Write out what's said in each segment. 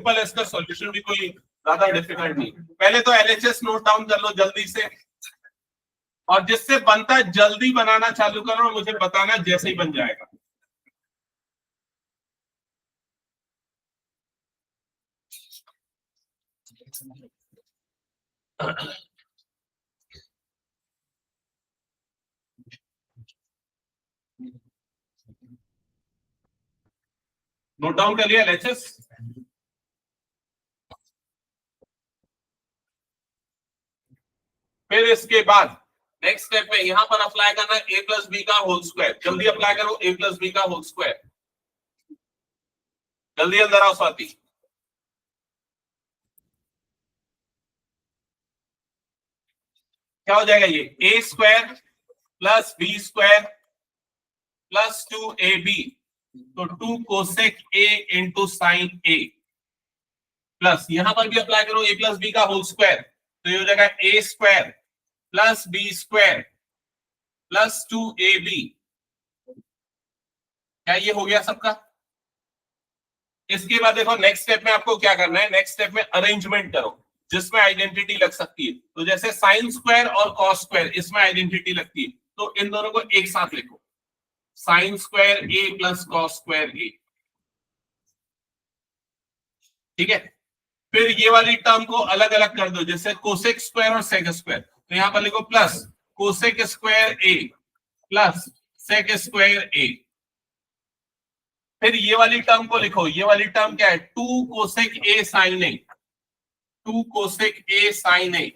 Simple है, इसका solution भी कोई ज्यादा डिफिकल्ट नहीं। पहले तो एलएचएस नोट डाउन कर लो जल्दी से, और जिससे बनता है जल्दी बनाना चालू करो और मुझे बताना जैसे ही बन जाएगा। नोट डाउन कर लिया एलएचएस? फिर इसके बाद नेक्स्ट स्टेप में यहां पर अप्लाई करना है a प्लस बी का होल स्क्वायर। जल्दी अप्लाई करो a प्लस बी का होल स्क्वायर। जल्दी अंदर आओ स्वाति। क्या हो जाएगा ये? a square plus b square plus 2ab, तो 2 cosec a into sine a, plus यहां पर भी अप्लाई करो a प्लस बी का होल स्क्वायर, तो ये हो जाएगा a square plus b square plus 2ab। क्या ये हो गया सबका? इसके बाद देखो नेक्स्ट स्टेप में आपको क्या करना है, नेक्स्ट स्टेप में अरेंजमेंट करो जिसमें आइडेंटिटी लग सकती है। तो जैसे साइन स्क्वायर और कॉस स्क्वायर, इसमें आइडेंटिटी लगती है, तो इन दोनों को एक साथ लिखो, sine square a plus cos square a। ठीक है, फिर ये वाली टर्म को अलग अलग कर दो, जैसे कोसेक स्क्वायर और सेक स्क्वायर, तो यहां पर लिखो plus cosec square a plus sec square a। फिर ये वाली टर्म को लिखो, ये वाली टर्म क्या है? 2 cosec a sine a, 2 cosec a sine a।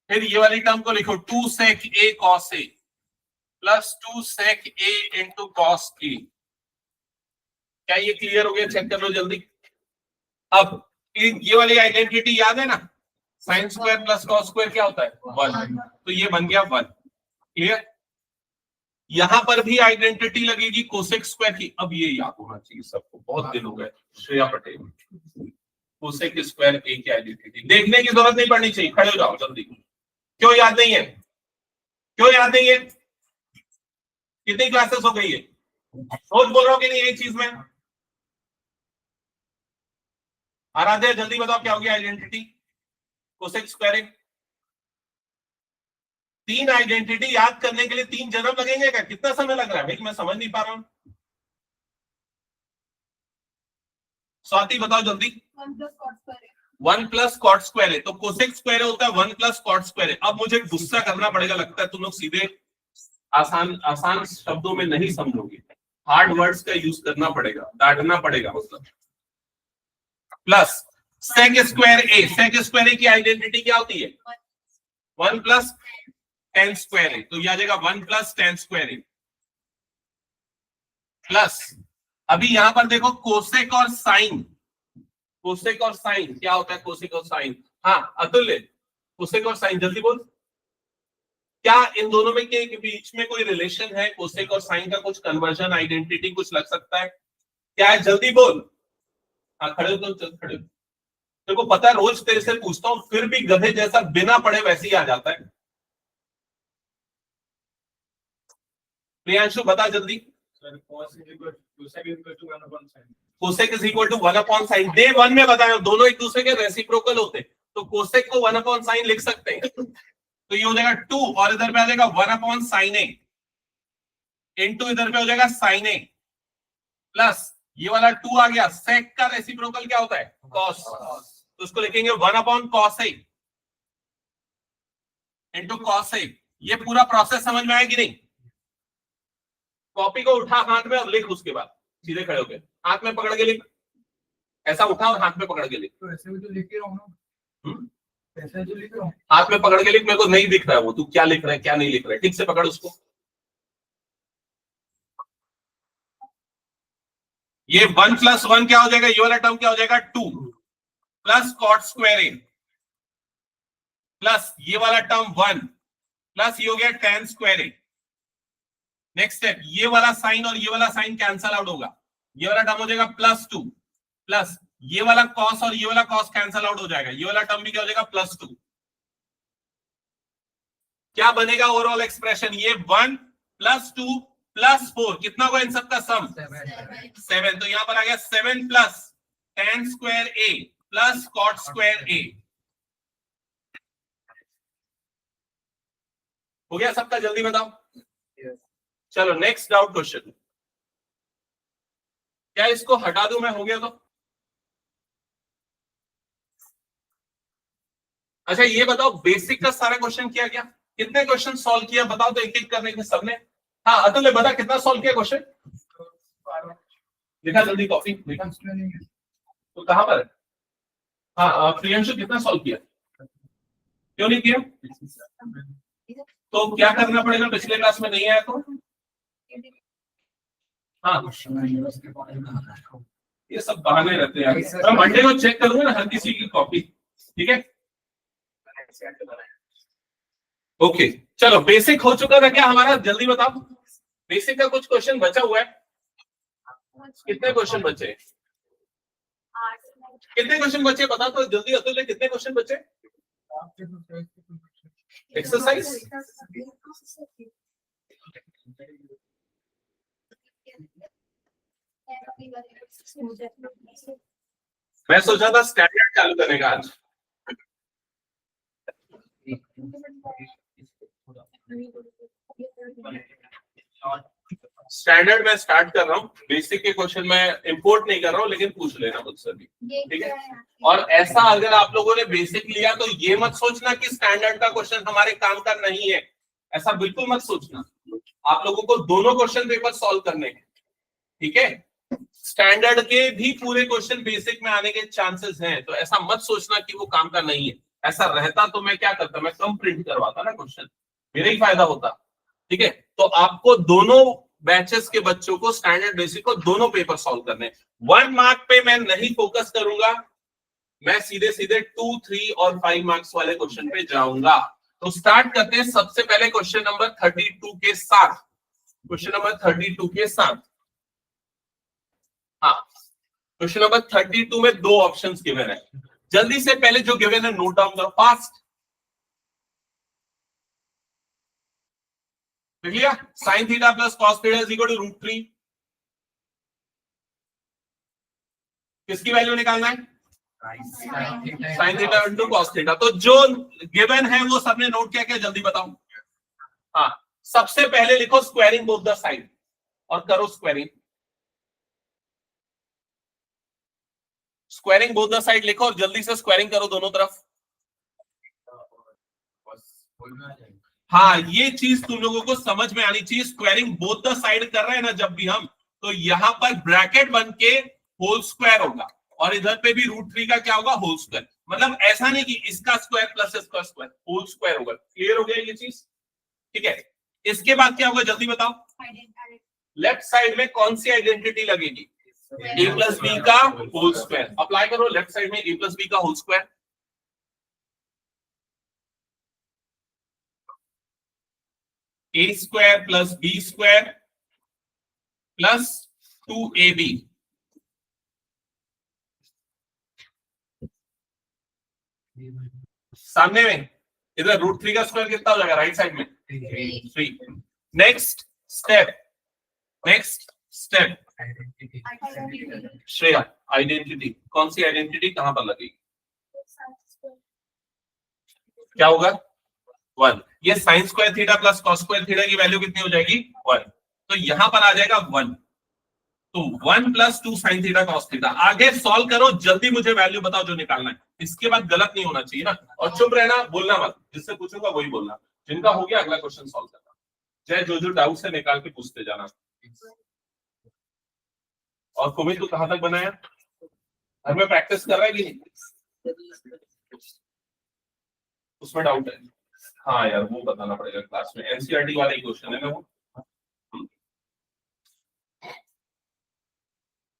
फिर ये वाली टर्म को लिखो 2 sec a cos a plus 2 sec a into cos a। क्या ये क्लियर हो गया? चेक कर लो जल्दी। अब ये वाली आइडेंटिटी याद है ना, sine square plus cos square क्या होता है? 1, तो ये बन गया 1। क्लियर? यहां पर भी आइडेंटिटी लगेगी कोसेक स्क्वायर की। अब ये याद होना चाहिए सबको, बहुत दिन हो गए। श्रेया पटेल, कोसेक स्क्वायर ए की आइडेंटिटी देखने की जरूरत नहीं पड़नी चाहिए, खड़े हो जाओ जल्दी। क्यों याद नहीं है? क्यों याद नहीं है? कितनी क्लासेस हो गई है? रोज बोल रहा हूं कि नहीं एक चीज में? आराध्या जल्दी बताओ क्या हो गया आइडेंटिटी कोसेक स्क्वायर। 3 आइडेंटिटी याद करने के लिए 3 जन्म लगेंगे क्या? कितना समय लग रहा है भाई, मैं समझ नहीं पा रहा हूं। स्वाति बताओ जल्दी। 1 प्लस कॉट स्क्वायर है, तो कोसेक स्क्वायर होता है 1 प्लस कॉट स्क्वायर है। अब मुझे गुस्सा करना पड़ेगा, लगता है तुम लोग सीधे आसान शब्दों में नहीं समझोगे, हार्ड वर्ड्स का यूज करना पड़ेगा, डांटना पड़ेगा। मतलब प्लस सेक स्क्वायर ए, सेक स्क्वायर ए की आइडेंटिटी क्या होती है? 1 प्लस टेन स्क्वायर ए, तो यह आ जाएगा 1 प्लस टेन स्क्वायर ए प्लस, अभी यहां पर देखो कोसेक और साइन, कोसेक और साइन क्या होता है? कोसेक और साइन, हाँ अतुल्य, कोसेक और साइन जल्दी बोल। क्या इन दोनों में के बीच में कोई रिलेशन है? कोसेक और साइन का कुछ कन्वर्जन आइडेंटिटी कुछ लग सकता है क्या है? जल्दी बोल। हाँ खड़े हो, तो चल खड़े हो। तेरे को पता है रोज तेरे से पूछता हूं, फिर भी गधे जैसा बिना पढ़े वैसे ही आ जाता है। प्रियांशु बता जल्दी। Cosec is equal to 1 upon sine. Day 1 में बताया दोनों एक दूसरे के रेसिप्रोकल होते, तो कोसेक को 1 अपॉन साइन लिख सकते हैं, तो ये हो जाएगा 2 और इधर पे आ जाएगा 1 अपॉन साइन ए इंटू इधर पे हो जाएगा साइन ए प्लस ये वाला 2 आ गया। सेक का रेसिप्रोकल क्या होता है? कॉस, तो उसको लिखेंगे 1 upon cos A into cos A. ये पूरा प्रोसेस समझ में आया कि नहीं? कॉपी को उठा हाथ में और लिख, उसके बाद सीधे खड़े होके हाथ में पकड़ के लिख, ऐसा उठा और हाथ में पकड़ के लिख। तो ऐसे भी तो लिख के रहा हूं ना, ऐसे जो लिख रहा हूं हाथ में पकड़ के लिख। मेरे को नहीं दिख रहा है वो तू क्या लिख रहा है क्या नहीं लिख रहा है, ठीक से पकड़ उसको। ये 1 प्लस 1 क्या हो जाएगा? ये वाला टर्म क्या हो जाएगा? 2 प्लस कॉट स्क्वायर ए प्लस ये वाला टर्म 1 प्लस ये हो गया tan स्क्वायर ए। नेक्स्ट स्टेप, ये वाला साइन और ये वाला साइन कैंसल आउट होगा, ये वाला टर्म हो जाएगा +2 प्लस ये वाला कॉस और ये वाला कॉस कैंसल आउट हो जाएगा, ये वाला टर्म भी क्या हो जाएगा? +2। क्या बनेगा ओवरऑल एक्सप्रेशन? ये 1 + 2 प्लस 4, कितना होगा इन सबका सम 7। तो यहां पर आ गया 7 plus tan square a plus cot square a। हो गया सबका? जल्दी बताओ। चलो नेक्स्ट डाउट क्वेश्चन। क्या इसको हटा दूं मैं? हो गया तो अच्छा ये बताओ, बेसिक का सारा क्वेश्चन किया गया? कितने क्वेश्चन सॉल्व किया बताओ तो, एक एक करने के सबने। हाँ अतुल ने बता कितना सॉल्व किया क्वेश्चन? लिखा जल्दी, कॉपी लिखा। तो कहां पर है? हाँ प्रियंशु कितना सॉल्व किया? क्यों नहीं किया? तो क्या करना पड़ेगा? पिछले क्लास में नहीं आया तो? हाँ ये सब बहाने रहते हैं यार। मंडे को चेक करूंगा ना हर किसी की कॉपी, ठीक है? ओके चलो, बेसिक हो चुका था क्या हमारा? जल्दी बताओ। बेसिक का कुछ क्वेश्चन बचा हुआ है। कितने क्वेश्चन बचे? कितने क्वेश्चन बचे बता तो जल्दी। अतुल ने कितने क्वेश्चन बचे? एक्सरसाइज मैं सोचा था स्टैंडर्ड चालू करने का आज। स्टैंडर्ड में स्टार्ट कर रहा हूँ, बेसिक के क्वेश्चन मैं इंपोर्ट नहीं कर रहा हूँ, लेकिन पूछ लेना मुझसे भी, ठीक है? और ऐसा अगर आप लोगों ने बेसिक लिया तो ये मत सोचना कि स्टैंडर्ड का क्वेश्चन हमारे काम का नहीं है, ऐसा बिल्कुल मत सोचना। आप लोगों को दोनों क्वेश्चन पेपर सॉल्व करने हैं, ठीक है? स्टैंडर्ड के भी पूरे क्वेश्चन बेसिक में आने के चांसेस हैं, तो ऐसा मत सोचना कि वो काम का नहीं है। ऐसा रहता तो मैं क्या करता, मैं कम प्रिंट करवाता ना क्वेश्चन, मेरा ही फायदा होता, ठीक है? तो आपको दोनों बैचेस के बच्चों को स्टैंडर्ड बेसिक को दोनों पेपर सॉल्व करने। 1 मार्क पे मैं नहीं फोकस करूंगा, मैं सीधे सीधे 2, 3 और 5 मार्क्स वाले क्वेश्चन पे जाऊंगा। तो स्टार्ट करते हैं सबसे पहले क्वेश्चन नंबर 32 के साथ। क्वेश्चन नंबर 32 के साथ, हाँ क्वेश्चन नंबर 32 में 2 ऑप्शंस गिवन है। जल्दी से पहले जो गिवन है नोट डाउन करो फास्ट। देख लिया? Sine theta plus cos theta is equal to √3। किसकी वैल्यू निकालना है? Sine theta into cos theta. तो जो गिवन है वो सबने नोट किया क्या? जल्दी बताओ। हाँ सबसे पहले लिखो स्क्वायरिंग बोथ द साइड और करो squaring. Squaring both the side लिखो और जल्दी से स्क्वायरिंग करो दोनों तरफ। हाँ ये चीज तुम लोगों को समझ में आनी चाहिए। स्क्वायरिंग बोथ द साइड कर रहे हैं ना जब भी हम, तो यहां पर ब्रैकेट बन के होल स्क्वायर होगा और इधर पे भी √3 का क्या होगा? Whole square. मतलब ऐसा नहीं कि इसका स्क्वायर प्लस इसका स्क्वायर, होल स्क्वायर होगा। क्लियर हो गया ये चीज? ठीक है, इसके बाद क्या होगा जल्दी बताओ। लेफ्ट साइड में कौन सी आइडेंटिटी लगेगी? a प्लस बी का होल स्क्वायर। अप्लाई करो लेफ्ट साइड में a प्लस बी का whole square. a square plus b square plus 2ab। सामने में इधर √3 का स्क्वायर कितना हो जाएगा? राइट साइड में 3। Next step, next step Shreya, identity. कौन सी आइडेंटिटी कहां पर लगेगी? क्या होगा? 1। ये sign square theta plus cos square theta की वैल्यू कितनी हो जाएगी? 1। तो यहां पर आ जाएगा 1। तो 1 plus 2 sine theta cos theta. आगे सॉल्व करो जल्दी, मुझे वैल्यू बताओ जो निकालना है। इसके बाद गलत नहीं होना चाहिए ना, और चुप रहना, बोलना मत। जिससे पूछूंगा वही बोलना। जिनका हो गया अगला क्वेश्चन सॉल्व करना। चाहे जो डाउट है निकाल के पूछते जाना। और कुमित तू कहां तक बनाया? घर में प्रैक्टिस कर रहा है कि नहीं? उसमें डाउट है? हाँ यार वो बताना पड़ेगा क्लास में। एनसीईआरटी वाला ही क्वेश्चन है ना वो।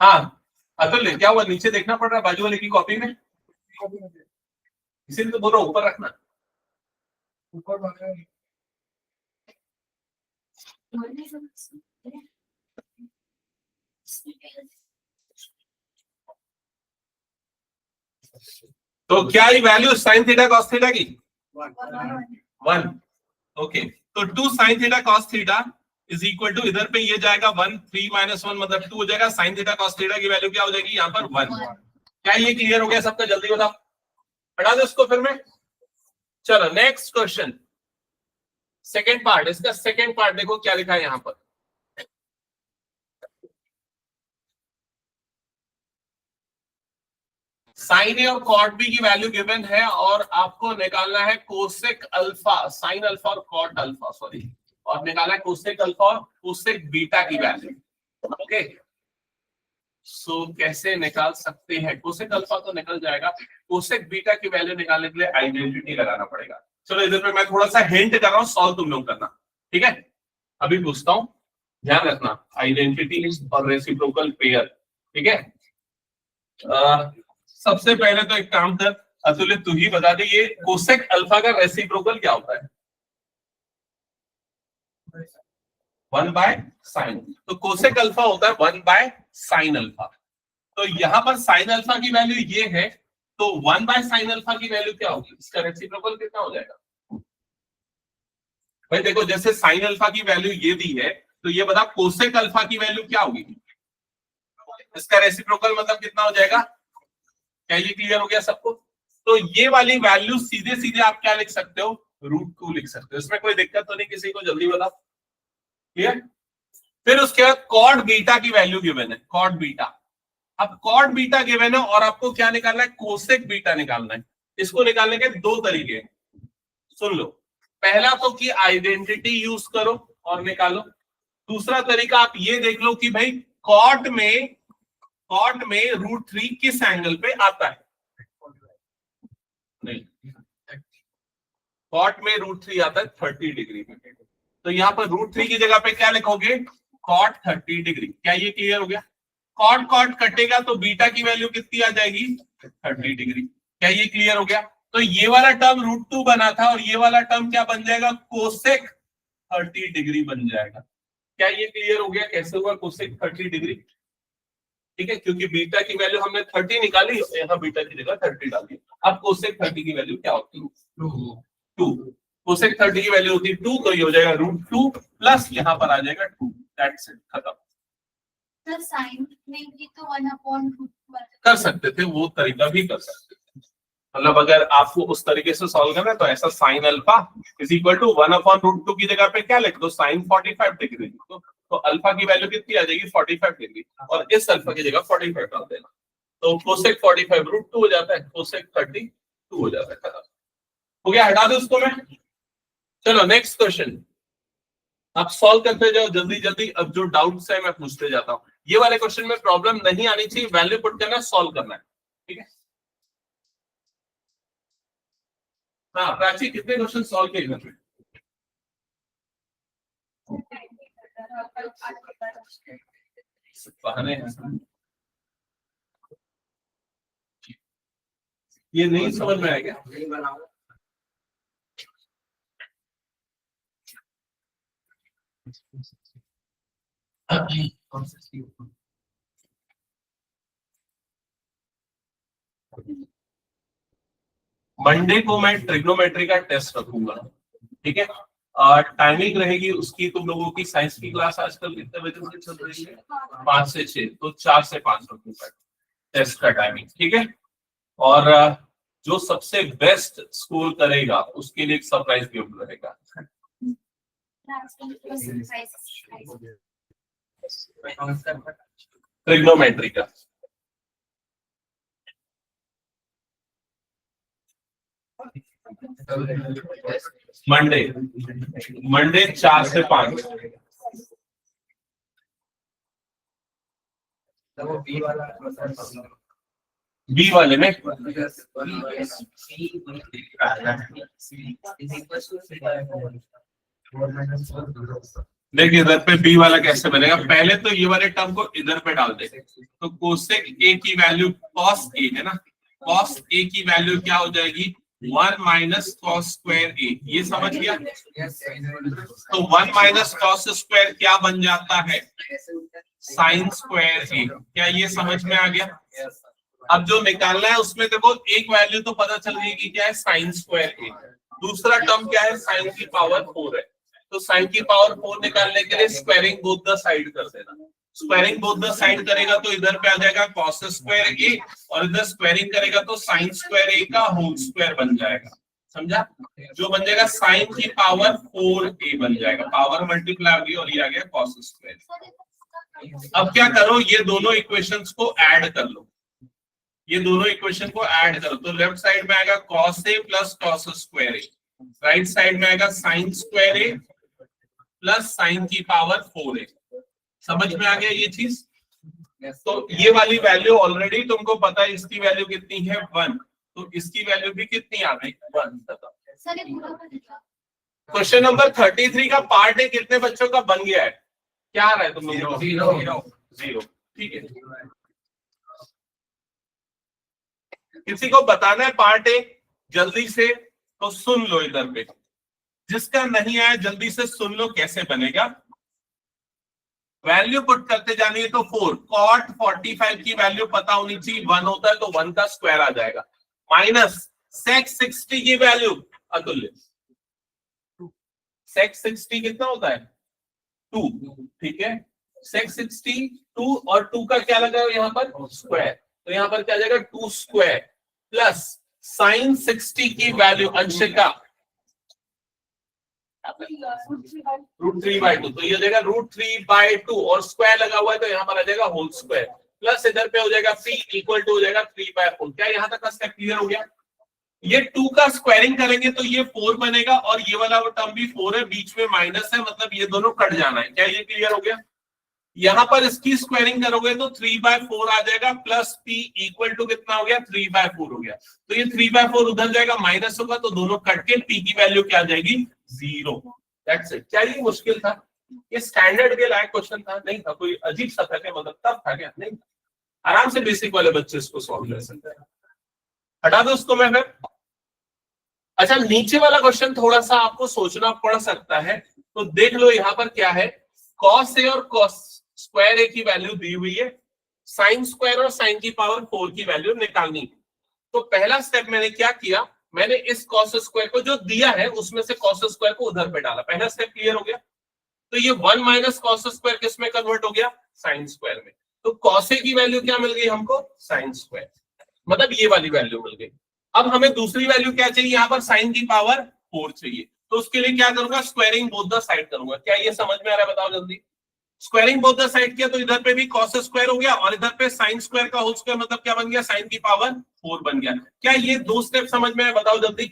हाँ अतुल क्या हुआ? नीचे देखना पड़ रहा है बाजू वाले की कॉपी में, इसीलिए तो बोल रहा हूं ऊपर रखना। ऊपर तो क्या ही value sine theta cos theta की? 1। ओके, तो 2 sine theta cos theta is equal to, इधर पे ये जाएगा 1, 3 माइनस 1 मतलब 2 हो जाएगा, साइन थीटा कॉस थीटा की वैल्यू क्या हो जाएगी यहाँ पर 1। क्या ये क्लियर हो गया सबका? जल्दी बताओ, हटा दो इसको फिर मैं। चलो नेक्स्ट क्वेश्चन, सेकेंड पार्ट, इसका सेकेंड पार्ट देखो क्या लिखा है यहाँ पर। साइन ए और कॉट बी की वैल्यू गिवन है और आपको निकालना है कोसेक अल्फा, साइन अल्फा और कॉट अल्फा, सॉरी, और निकालना है कोसेक अल्फा और कोसेक बीटा की वैल्यू। ओके, सो कैसे निकाल सकते हैं? कोसेक अल्फा तो निकल जाएगा, कोसेक बीटा की वैल्यू निकालने के लिए आइडेंटिटी लगाना पड़ेगा। चलो इधर पे मैं थोड़ा सा हिंट कर रहा हूँ, सॉल्व तुम लोग करना, ठीक है? अभी पूछता हूँ, ध्यान रखना, आइडेंटिटी और रेसिप्रोकल पेयर, ठीक है? सबसे पहले तो एक काम कर अतुल्य, तू ही बता दे ये कोसेक अल्फा का रेसिप्रोकल क्या होता है? 1 बाय साइन। तो कोसेक अल्फा होता है 1 बाय साइन अल्फा। तो यहां पर साइन अल्फा की वैल्यू ये है, तो 1 बाय साइन अल्फा की वैल्यू क्या होगी? इसका रेसिप्रोकल कितना हो जाएगा भाई? देखो जैसे साइन अल्फा की वैल्यू ये दी है, तो ये बता कोसेक अल्फा की वैल्यू क्या होगी? इसका रेसिप्रोकल मतलब कितना हो जाएगा? क्या ये क्लियर हो गया सबको? तो ये वाली वैल्यू सीधे सीधे आप क्या लिख सकते हो? √2 लिख सकते हो। इसमें कोई दिक्कत तो नहीं किसी को? जल्दी बताओ, क्लियर? फिर उसके बाद कॉट बीटा की वैल्यू गिवन है, कॉट बीटा। अब कॉट बीटा गिवन है और आपको क्या निकालना है? कोसेक बीटा निकालना है। इसको निकालने के दो तरीके हैं, सुन लो। पहला तो कि आइडेंटिटी यूज करो और निकालो। दूसरा तरीका आप ये देख लो कि भाई कॉट में √3 किस एंगल पे आता है? नहीं, कॉट में √3 आता है 30 डिग्री में। तो यहाँ पर √3 की जगह पे क्या लिखोगे? Cot 30 degree. क्या ये क्लियर हो गया? कॉट कॉट कटेगा तो बीटा की वैल्यू कितनी आ जाएगी? 30 डिग्री। क्या ये क्लियर हो गया? तो ये वाला टर्म √2 बना था और ये वाला टर्म क्या बन जाएगा? कोसेक 30 डिग्री बन जाएगा। क्या ये क्लियर हो गया कैसे हुआ कोसेक 30 डिग्री? ठीक है, क्योंकि बीटा की वैल्यू हमने 30 निकाली, यहाँ बीटा की जगह 30 डाल दी। अब कोसेक 30 की वैल्यू क्या होती है? 2। कोसेक 30 की वैल्यू होती है 2, तो ये हो जाएगा √2 प्लस यहाँ पर आ जाएगा 2। दैट्स इट, खत्म। सर साइन में भी तो 1/2 कर सकते थे, वो तरीका भी कर सकते थे। मतलब अगर आपको उस तरीके से सॉल्व करना है तो ऐसा sine alpha is equal to 1/√2 की जगह पे क्या लिख दो? Sine 45 degree. तो अल्फा की वैल्यू कितनी आ जाएगी? 45 डिग्री, और इस अल्फा की जगह 45 डाल देना, तो कोसेक 45 √2 हो जाता है, कोसेक 32 हो जाता है। खत्म हो गया, हटा दो उसको मैं। चलो नेक्स्ट क्वेश्चन, आप सॉल्व करते जाओ जल्दी जल्दी। अब जो डाउट्स है मैं पूछते जाता हूँ। ये वाले क्वेश्चन में प्रॉब्लम नहीं आनी चाहिए, वैल्यू पुट करना है, सॉल्व करना है, ठीक है? हाँ प्राची, कितने क्वेश्चन सॉल्व किए घर में? बहाने हैं। ये नहीं समझ में आएगा? मंडे को मैं ट्रिग्नोमेट्री का टेस्ट रखूंगा, ठीक है? टाइमिंग रहेगी उसकी तुम लोगों की, साइंस की क्लास आजकल कितने बजे से चल रही है? 5 से 6, तो 4 से 5 रखूंगा टेस्ट का टाइमिंग, ठीक है? और जो सबसे बेस्ट स्कोर करेगा उसके लिए एक सरप्राइज गिफ्ट रहेगा। ट्रिग्नोमेट्री का मंडे 4 से 5। बी वाले में देखिए इधर पे बी वाला कैसे बनेगा। पहले तो ये वाले टर्म को इधर पे डाल दे, तो कोसेक ए की वैल्यू कॉस ए है ना, कॉस ए की वैल्यू क्या हो जाएगी? 1 माइनस कॉस स्क्वायर ए। ये समझ गया? तो 1 माइनस कॉस स्क्वायर क्या बन जाता है? साइन स्क्वायर ए। क्या ये समझ में आ गया? अब जो निकालना है उसमें देखो एक वैल्यू तो पता चल गई कि क्या है? साइन स्क्वायर ए। दूसरा टर्म क्या है? साइन की पावर 4 है। तो साइन की पावर 4 निकालने के लिए स्क्वायरिंग बोथ द साइड कर देना। स्क्वायरिंग बोथ द साइड करेगा तो इधर पे आ जाएगा cos स्क्वायर a और इधर स्क्वायरिंग करेगा तो sin स्क्वायर a का होल स्क्वायर बन जाएगा। समझा? जो बन जाएगा sin की पावर 4a बन जाएगा, पावर मल्टीप्लाई होगी और ये आ गया cos स्क्वायर। अब क्या करो, ये दोनों इक्वेशंस को ऐड कर लो, ये दोनों इक्वेशन को ऐड करो तो लेफ्ट साइड में आएगा cos a plus cos square a, right side में आएगा sin square a plus sin की पावर 4a। समझ में आ गया ये चीज? तो ये वाली वैल्यू ऑलरेडी तुमको पता है, इसकी वैल्यू कितनी है 1, तो इसकी वैल्यू भी कितनी आ गई 1। क्वेश्चन नंबर 33 का पार्ट ए कितने बच्चों का बन गया है? क्या आ रहा है तुम लोग? 0। ठीक है, किसी को बताना है पार्ट ए जल्दी से तो सुन लो इधर पे, जिसका नहीं आया जल्दी से सुन लो कैसे बनेगा। वैल्यू पुट करते जानी है तो 4 cot 45 की वैल्यू पता होनी चाहिए, 1 होता है तो 1 का स्क्वायर आ जाएगा, माइनस sec 60 की वैल्यू अतुल्य, sec 60 कितना होता है 2, ठीक है, sec 60 2 और 2 का क्या लगा यहाँ पर स्क्वायर, तो यहाँ पर क्या आ जाएगा 2 स्क्वायर प्लस sin 60 की वैल्यू अंशिका √3/2, तो ये हो जाएगा √3/2 और स्क्वायर लगा हुआ है तो यहाँ पर आ जाएगा होल स्क्वायर प्लस इधर पे हो जाएगा p इक्वल टू हो जाएगा 3/4। क्या यहाँ तक का स्टेप क्लियर हो गया? ये 2 का स्क्वायरिंग करेंगे तो ये 4 बनेगा और ये वाला वो टर्म भी 4 है, बीच में माइनस है, मतलब ये दोनों कट जाना है। क्या ये क्लियर हो गया? यहाँ पर इसकी स्क्वायरिंग करोगे तो 3/4 आ जाएगा प्लस p इक्वल टू कितना हो गया 3/4 हो गया, तो ये 3/4 उधर जाएगा माइनस होगा तो दोनों कट के p की वैल्यू क्या आ जाएगी 0। That's it. क्या ये मुश्किल था? ये स्टैंडर्ड के लायक क्वेश्चन था? नहीं था। कोई अजीब सा था क्या? मतलब तब था क्या? नहीं, आराम से बेसिक वाले बच्चे इसको सॉल्व कर सकते हैं। हटा दो उसको मैं फिर। अच्छा, नीचे वाला क्वेश्चन थोड़ा सा आपको सोचना पड़ सकता है, तो देख लो यहाँ पर क्या है, cos a और cos स्क्वायर a की वैल्यू दी हुई है, sin स्क्वायर और sin की पावर 4 की वैल्यू निकालनी है। तो पहला स्टेप मैंने क्या किया, मैंने इस cos स्क्वायर को जो दिया है उसमें से cos स्क्वायर को उधर पे डाला। पहला स्टेप क्लियर हो गया। तो ये 1 माइनस cos स्क्वायर किस में कन्वर्ट हो गया? sin स्क्वायर में। तो cos a की वैल्यू क्या मिल गई हमको? sin स्क्वायर, मतलब ये वाली वैल्यू मिल गई। अब हमें दूसरी वैल्यू क्या चाहिए? यहाँ पर sin की पावर 4 चाहिए, तो उसके लिए क्या करूंगा? स्क्वायरिंग बोथ द साइड करूंगा। क्या ये समझ में आ रहा है? बताओ जल्दी। स्क्वायरिंग बोथ द साइड किया तो इधर पे भी cos स्क्वायर हो गया और इधर पे sin स्क्वायर का होल स्क्वायर, मतलब क्या बन गया? sin की पावर 4 बन गया। क्या ये दो स्टेप समझ में आए? बताओ जल्दी।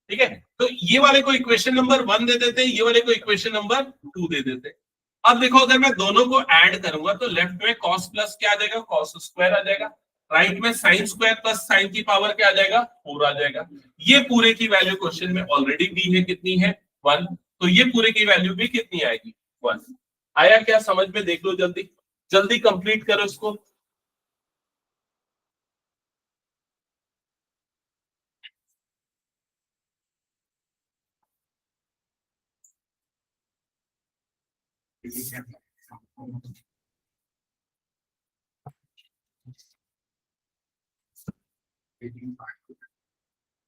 ठीक है, तो ये वाले को इक्वेशन नंबर 1 दे देते हैं, ये वाले को इक्वेशन नंबर 2 दे देते हैं। अब देखो, अगर मैं दोनों को ऐड करूंगा तो लेफ्ट में cos प्लस क्या आ जाएगा? cos स्क्वायर आ जाएगा, राइट में sin स्क्वायर प्लस sin की पावर क्या आ जाएगा? 4 आ जाएगा। ये पूरे की वैल्यू क्वेश्चन में ऑलरेडी दी है, कितनी है? 1। तो ये पूरे की वैल्यू भी कितनी आएगी? 1। आया क्या समझ में? देख लो जल्दी, जल्दी कंप्लीट करो इसको।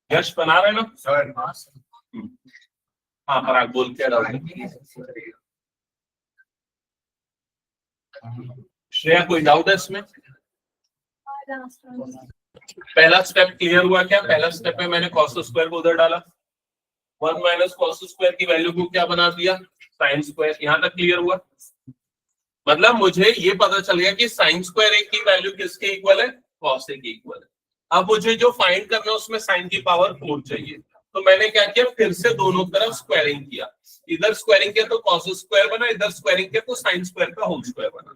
यश बना रहे ना? हाँ, पराग बोल क्या रहा है? श्रेया, कोई डाउट है इसमें? पहला स्टेप क्लियर हुआ क्या? पहला स्टेप में मैंने cos स्क्वायर को उधर डाला, 1 माइनस cos स्क्वायर की वैल्यू को क्या बना दिया? sin square. यहाँ तक क्लियर हुआ? मतलब मुझे ये पता चल गया कि sin स्क्वायर a की वैल्यू किसके इक्वल है? cos a के इक्वल है। अब मुझे जो फाइंड करना है उसमें sin की पावर 4 चाहिए, तो मैंने क्या किया? फिर से दोनों तरफ स्क्वायरिंग किया। इधर स्क्वायरिंग किया तो cos स्क्वायर बना, इधर स्क्वायरिंग किया तो sin स्क्वायर का होल स्क्वायर बना।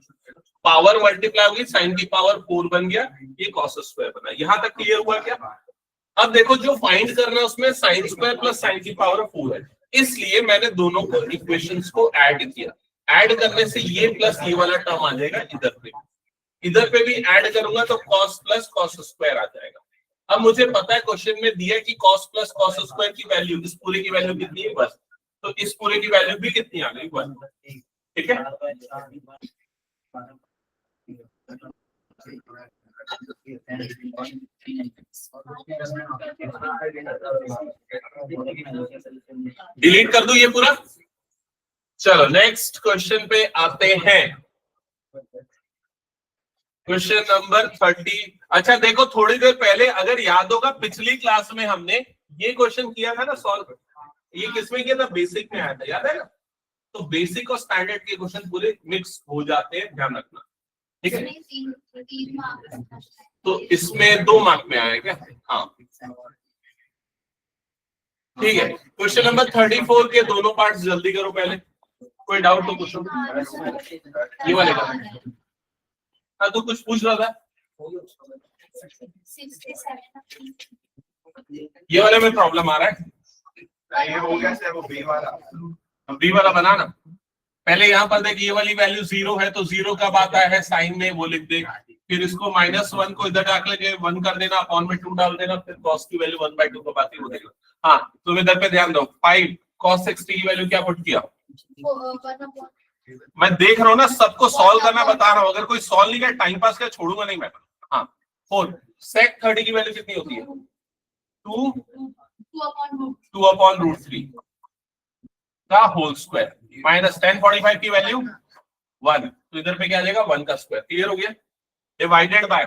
पावर मल्टीप्लाई होगी, sin की पावर 4 बन गया, ये cos स्क्वायर बना। यहाँ तक क्लियर हुआ क्या? अब देखो, जो फाइंड करना है उसमें sin स्क्वायर प्लस sin की पावर 4 है, इसलिए मैंने दोनों को इक्वेशंस को ऐड किया। ऐड करने से ये प्लस ये वाला टर्म आ जाएगा इधर पे भी ऐड करूंगा तो cos प्लस cos स्क्वायर आ जाएगा। अब मुझे पता है क्वेश्चन में दिया कि cos प्लस cos स्क्वायर की वैल्यू, इस पूरे की वैल्यू कितनी है? 1। तो इस पूरे की वैल्यू भी कितनी आ गई? 1। ठीक है, डिलीट कर दो ये पूरा। चलो नेक्स्ट क्वेश्चन पे आते हैं। Question number 30। अच्छा देखो, थोड़ी देर पहले अगर याद होगा पिछली क्लास में हमने ये क्वेश्चन किया था ना सॉल्व। ये किसमें किया था? बेसिक में आया था, याद है ना? तो बेसिक और स्टैंडर्ड के क्वेश्चन पूरे मिक्स हो जाते हैं, ध्यान रखना, ठीक है? तीन मार्क्स। तो इसमें 2 मार्क में आया क्या? हाँ ठीक है। क्वेश्चन नंबर 34 के दोनों पार्ट्स जल्दी करो पहले। कोई डाउट तो पूछो। ये वाले का? हाँ तो कुछ पूछ रहा था। 67। ये वाले में प्रॉब्लम आ रहा है। ये हो गया सर, वो बी वाला। बी वाला बना ना। पहले यहाँ पर देख, ये वाली वैल्यू 0 है तो 0 कब आता है साइन में, वो लिख दे। फिर इसको -1 को इधर डाल के 1 कर देना, अपॉन में 2 डाल देना, फिर cos की वैल्यू 1/2 कब आती है वो देखना। हाँ तुम इधर पे ध्यान दो। 5 cos 60 की वैल्यू क्या पुट किया? मैं देख रहा हूँ ना, सबको सॉल्व करना बता रहा हूँ। अगर कोई सॉल्व नहीं किया टाइम पास कर छोड़ूंगा नहीं मैं। हाँ 4 sec 30 की वैल्यू कितनी होती है? 2/√3 का होल स्क्वायर माइनस tan 45 की वैल्यू 1। तो इधर पे क्या आ जाएगा? 1 का स्क्वायर। क्लियर हो गया? डिवाइडेड बाय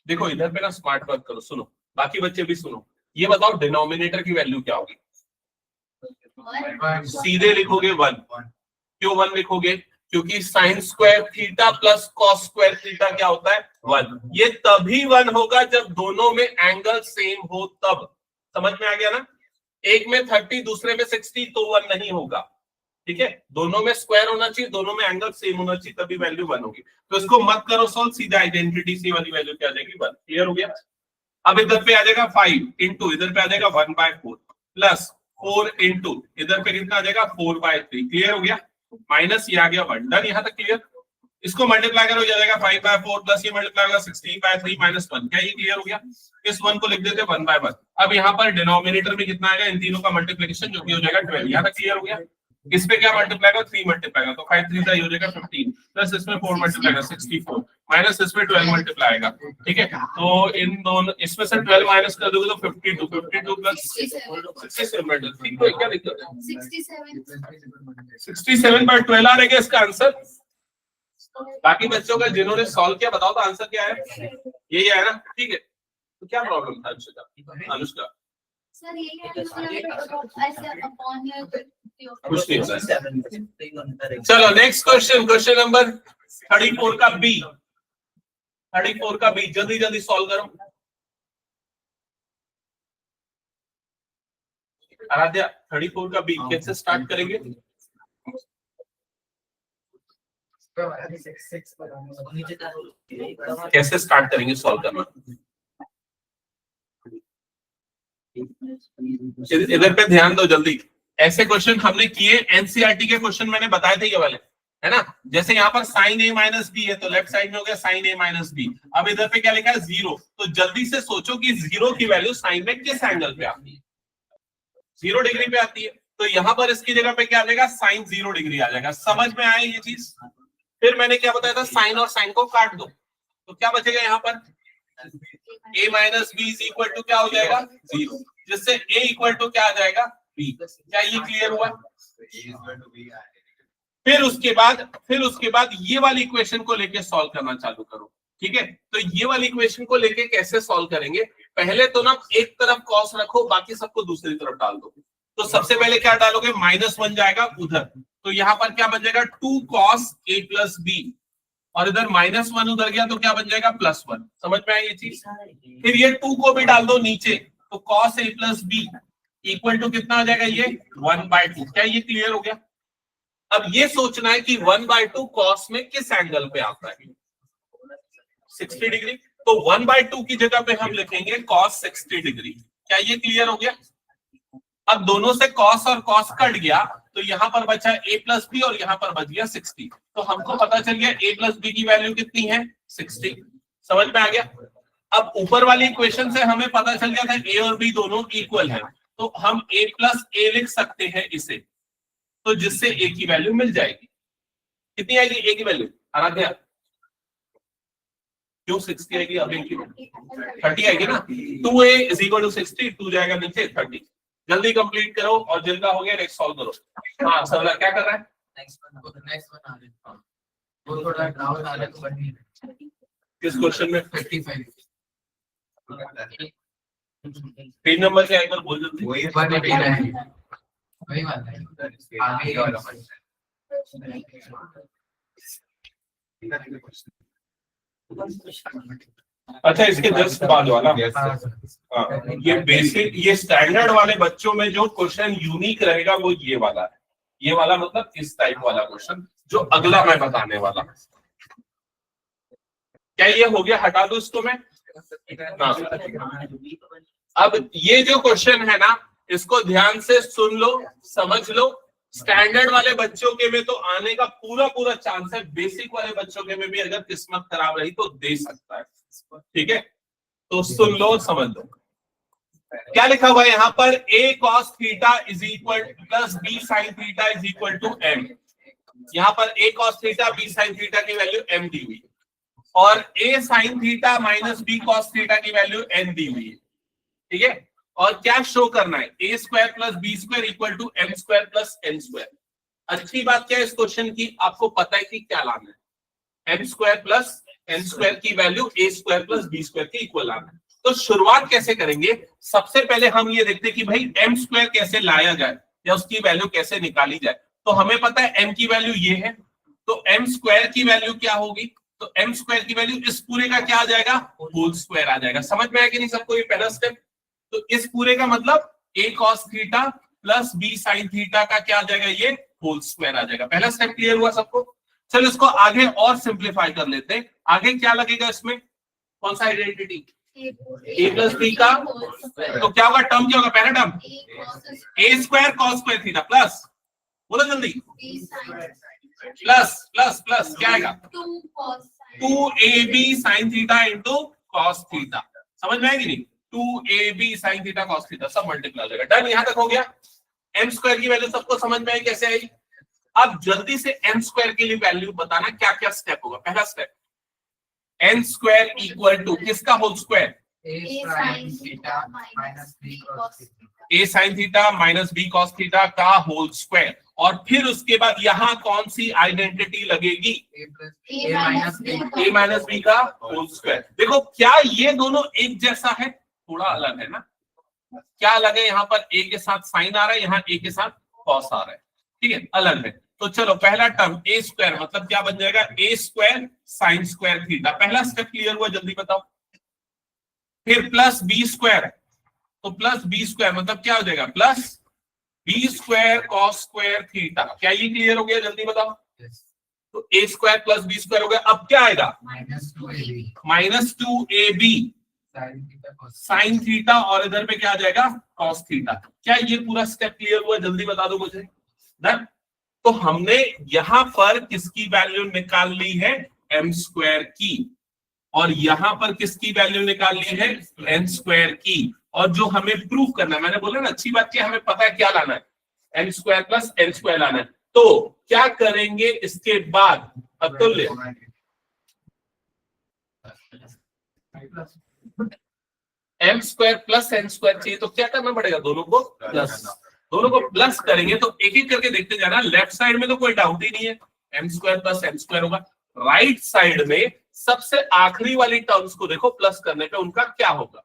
देखो इधर पे ना स्मार्ट वर्क करो, सुनो बाकी बच्चे भी सुनो। ये बताओ डिनोमिनेटर की वैल्यू क्या होगी? सीधे लिखोगे 1। क्यों 1 लिखोगे? क्योंकि sign square theta plus cos square theta क्या होता है? 1। ये तभी 1 होगा जब दोनों में एंगल सेम हो तब। समझ में आ गया ना? एक में 30 दूसरे में 60 तो 1 नहीं होगा, ठीक है? दोनों में स्क्वायर होना चाहिए, दोनों में एंगल सेम होना चाहिए, तभी वैल्यू 1 होगी। तो इसको मत करो सॉल्व, सीधा आइडेंटिटी सी वाली वैल्यू क्या आ जाएगी? 1। क्लियर हो गया? अब इधर पे आ जाएगा 5 इंटू, इधर पे आ जाएगा 1/4 प्लस 4 इंटू, इधर पे कितना आ जाएगा? 4/3। क्लियर हो गया? माइनस ये आ गया 1। डन यहां तक क्लियर? इसको मल्टीप्लाई करो, जाएगा 5/4 प्लस ये मल्टीप्लाई होगा 16/3 माइनस 1। क्या ये क्लियर हो गया? इस 1 को लिख देते 1/1। अब यहाँ पर डिनोमिनेटर में कितना आएगा? इन तीनों का मल्टीप्लिकेशन जो कि हो जाएगा 12। यहाँ तक क्लियर हो गया? इस पे क्या मल्टीप्लाई होगा? 3 मल्टीप्लाई होगा तो 5 3 हो जाएगा 15 प्लस इसमें 4 मल्टीप्लाई होगा 64 माइनस इसमें 12 मल्टीप्लाई आएगा, ठीक है? तो इन दोनों इसमें से 12 माइनस कर दोगे तो 52 प्लस 67 ठीक है? क्या दिक्कत है? 67/12 आ रहेगा इसका आंसर। बाकी बच्चों का जिन्होंने सॉल्व किया बताओ तो आंसर क्या है? यही है ना? ठीक है, तो क्या प्रॉब्लम था अनुष्का? सर ये ऐसे अपॉन कुछ नहीं होता। चलो नेक्स्ट क्वेश्चन, क्वेश्चन नंबर 34 का बी। 34 का बी जल्दी जल्दी सॉल्व करो। आराध्या 34 का बी कैसे स्टार्ट करेंगे? कैसे स्टार्ट करेंगे सॉल्व करना? इधर पे ध्यान दो जल्दी। ऐसे क्वेश्चन हमने किए, एनसीईआरटी के क्वेश्चन मैंने बताए थे ये वाले, है ना? जैसे यहाँ पर साइन ए माइनस बी है तो लेफ्ट साइड में हो गया साइन ए माइनस बी। अब इधर पे क्या लिखा है? 0। तो जल्दी से सोचो कि 0 की वैल्यू साइन में किस एंगल पे आती है? 0 डिग्री पे आती है। तो यहाँ पर इसकी जगह पे क्या आ जाएगा? साइन 0 डिग्री आ जाएगा। समझ में आया ये चीज? फिर मैंने क्या बताया था? साइन और साइन को काट दो तो क्या बचेगा यहाँ पर? a minus b is equal to क्या हो जाएगा? 0, जिससे a इक्वल टू क्या आ जाएगा? b। क्या ये क्लियर हुआ? फिर उसके बाद ये वाली इक्वेशन को लेके सॉल्व करना चालू करो, ठीक है? तो ये वाली इक्वेशन को लेके कैसे सॉल्व करेंगे? पहले तो ना एक तरफ कॉस रखो, बाकी सबको दूसरी तरफ डाल दो। तो सबसे पहले क्या डालोगे? -1 जाएगा उधर, तो यहाँ पर क्या बन जाएगा? 2 cos a प्लस b, और इधर -1 उधर गया तो क्या बन जाएगा? +1। समझ में आई ये चीज? फिर ये 2 को भी डाल दो नीचे, तो cos a plus b equal to कितना आ जाएगा? ये 1/2। क्या ये क्लियर हो गया? अब ये सोचना है कि 1/2 cos में किस एंगल पे आता है? 60 डिग्री। तो 1/2 की जगह पे हम लिखेंगे cos 60 डिग्री। क्या ये क्लियर हो गया? अब दोनों से cos और cos कट गया तो यहाँ पर बचा a प्लस बी और यहाँ पर बच गया 60। तो हमको पता चल गया a प्लस बी की वैल्यू कितनी है? 60। समझ में आ गया? अब ऊपर वाली इक्वेशन से हमें पता चल गया था a और b दोनों इक्वल है, तो हम a प्लस a लिख सकते हैं इसे, तो जिससे a की वैल्यू मिल जाएगी। कितनी आएगी a की वैल्यू? आराध्या क्यों 60 आएगी? अब 30 आएगी ना? 2a इज इक्वल टू 60, 2 जाएगा नीचे 30। जल्दी कंप्लीट करो और जिनका हो गया नेक्स्ट सॉल्व करो। हाँ सरला क्या कर रहा है? नेक्स्ट वन आ रहा है, वो थोड़ा डाउट आ रहा है तो बढ़ नहीं रहा। किस क्वेश्चन में? 55 3 नंबर क्या एक बार बोल जल्दी। वही 189 वही वाला है, आगे ही वाला अच्छा इसके जस्ट बाद वाला। हाँ, ये बेसिक, ये स्टैंडर्ड वाले बच्चों में जो क्वेश्चन यूनिक रहेगा वो ये वाला है। ये वाला मतलब इस टाइप वाला क्वेश्चन जो अगला मैं बताने वाला। क्या ये हो गया? हटा दो इसको मैं। अब ये जो क्वेश्चन है ना, इसको ध्यान से सुन लो, समझ लो। स्टैंडर्ड वाले बच्चों के में तो आने का पूरा पूरा चांस है, बेसिक वाले बच्चों के में भी अगर किस्मत खराब रही तो दे सकता है। ठीक है, तो सुन लो, समझ लो। क्या लिखा हुआ है यहाँ पर? a cos theta is equal plus b sin theta is equal to m। यहाँ पर a cos theta b sin theta की वैल्यू m दी हुई और a sin theta minus b cos theta की वैल्यू n दी हुई है। ठीक है, और क्या शो करना है? a square plus b square equal to m square plus n square. अच्छी बात क्या है इस क्वेश्चन की? आपको पता है कि क्या लाना है। m square plus n square की value a square plus b square के इक्वल लाना है। तो शुरुआत कैसे करेंगे? सबसे पहले हम ये देखते हैं कि भाई m स्क्वायर कैसे लाया जाए या उसकी वैल्यू कैसे निकाली जाए। तो हमें पता है m की वैल्यू ये है, तो m स्क्वायर की वैल्यू क्या होगी? तो m स्क्वायर की वैल्यू इस पूरे का क्या आ जाएगा? होल स्क्वायर आ जाएगा। समझ में आया कि नहीं सबको? ये पहला स्टेप। तो इस पूरे का मतलब a cos theta plus b sin theta का क्या आ जाएगा? ये होल स्क्वायर आ जाएगा। पहला स्टेप क्लियर हुआ सबको? चलो इसको आगे और सिंप्लीफाई कर लेते हैं। आगे क्या लगेगा इसमें? कौन सा आइडेंटिटी? a प्लस b का, तो क्या होगा? टर्म क्या होगा? पहला term a square cos square theta plus, बोलो जल्दी, प्लस प्लस प्लस क्या आएगा? 2ab sin theta into cos theta. समझ में आएगी नहीं? 2ab sin theta cos theta सब मल्टीप्लाई हो जाएगा। डन, यहां तक हो गया। m स्क्वायर की वैल्यू सबको समझ में आई कैसे आई? अब जल्दी से m स्क्वायर के लिए वैल्यू बताना क्या क्या स्टेप होगा। पहला step n square equal to किसका whole square? a sin theta minus b cos theta का होल स्क्वायर। और फिर उसके बाद यहाँ कौन सी आइडेंटिटी लगेगी? a माइनस b का होल स्क्वायर। देखो क्या ये दोनों एक जैसा है? थोड़ा अलग है ना। क्या अलग है? यहाँ पर a के साथ साइन आ रहा है, यहाँ a के साथ कॉस आ रहा है। ठीक है, अलग है। तो चलो पहला टर्म a स्क्वायर मतलब क्या बन जाएगा? a square sine square theta. पहला स्टेप क्लियर हुआ? जल्दी बताओ। फिर प्लस b स्क्वायर, तो प्लस b स्क्वायर मतलब क्या हो जाएगा? Plus b square cos square theta. क्या ये क्लियर हो गया? जल्दी बताओ। तो a square plus b square हो गया। अब क्या आएगा? माइनस 2ab साइन थीटा और इधर पे क्या आ जाएगा? Cos theta. क्या ये पूरा स्टेप क्लियर हुआ? जल्दी बता दो मुझे। डन। तो हमने यहां पर किसकी वैल्यू निकाल ली है? m स्क्वायर की। और यहां पर किसकी वैल्यू निकाल ली है? n स्क्वायर की। और जो हमें प्रूफ करना है, मैंने बोला ना अच्छी बात क्या, हमें पता है क्या लाना है, m square plus n square लाना है। तो क्या करेंगे इसके बाद? अतुल्य m square plus n square चाहिए तो क्या करना पड़ेगा? दोनों को प्लस, दोनों को प्लस करेंगे। तो एक एक करके देखते जाना। लेफ्ट साइड में तो कोई डाउट ही नहीं है, m square plus n square होगा। राइट साइड में सबसे आखिरी वाली टर्म्स को देखो, प्लस करने पे उनका क्या होगा?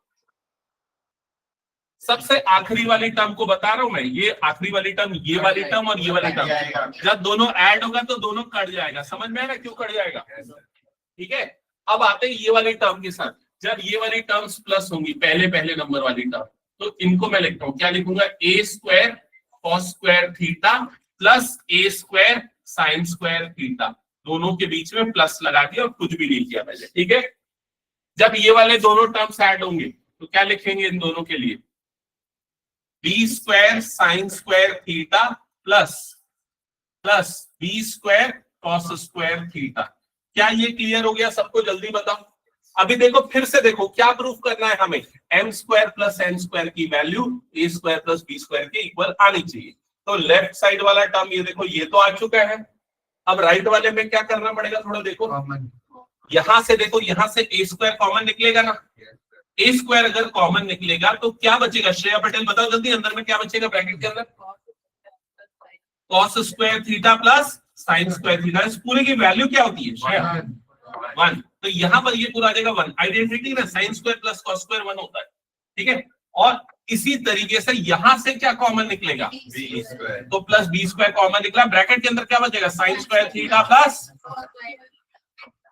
सबसे आखिरी वाली टर्म को बता रहा हूं मैं, ये आखिरी वाली टर्म, ये वाली टर्म और ये वाली टर्म, जब दोनों ऐड होगा तो दोनों कट जाएगा। समझ में आएगा क्यों कट जाएगा? ठीक है, अब आते हैं ये वाली टर्म के साथ। जब ये वाली टर्म्स प्लस होंगी, पहले नंबर वाली टर्म, तो इनको मैं लिखता हूं, क्या लिखूंगा? a square cos square theta plus a square sine square theta. दोनों के बीच में प्लस लगा दिया और कुछ भी नहीं किया पहले। ठीक है, जब ये वाले दोनों टर्म्स ऐड होंगे तो क्या लिखेंगे इन दोनों के लिए? b square sine square theta plus b square cos square theta. क्या ये क्लियर हो गया सबको? जल्दी बताओ। अभी देखो, फिर से देखो क्या प्रूफ करना है हमें? m square plus n square की value a square plus b square के इक्वल आनी चाहिए। तो लेफ्ट साइड वाला टर्म ये देखो, ये तो आ चुका है। अब राइट वाले में क्या करना पड़ेगा? थोड़ा देखो, यहां से देखो, यहां से a स्क्वायर कॉमन निकलेगा ना, ए स्क्वायर अगर कॉमन निकलेगा तो क्या बचेगा? श्रेया पटेल बताओ जल्दी, अंदर में क्या बचेगा ब्रैकेट के अंदर? Cos square theta plus sign square theta. इस पूरे की वैल्यू क्या होती है श्रेया? 1। तो यहाँ पर ये पूरा आ जाएगा 1। आइडेंटिटी ना, sine square plus cos square 1 होता है, ठीक है। और इसी तरीके से यहां से क्या कॉमन निकलेगा? B square. तो प्लस बी स्क्वायर कॉमन निकला, ब्रैकेट के अंदर क्या बचेगा? साइन स्क्वायर थीटा प्लस,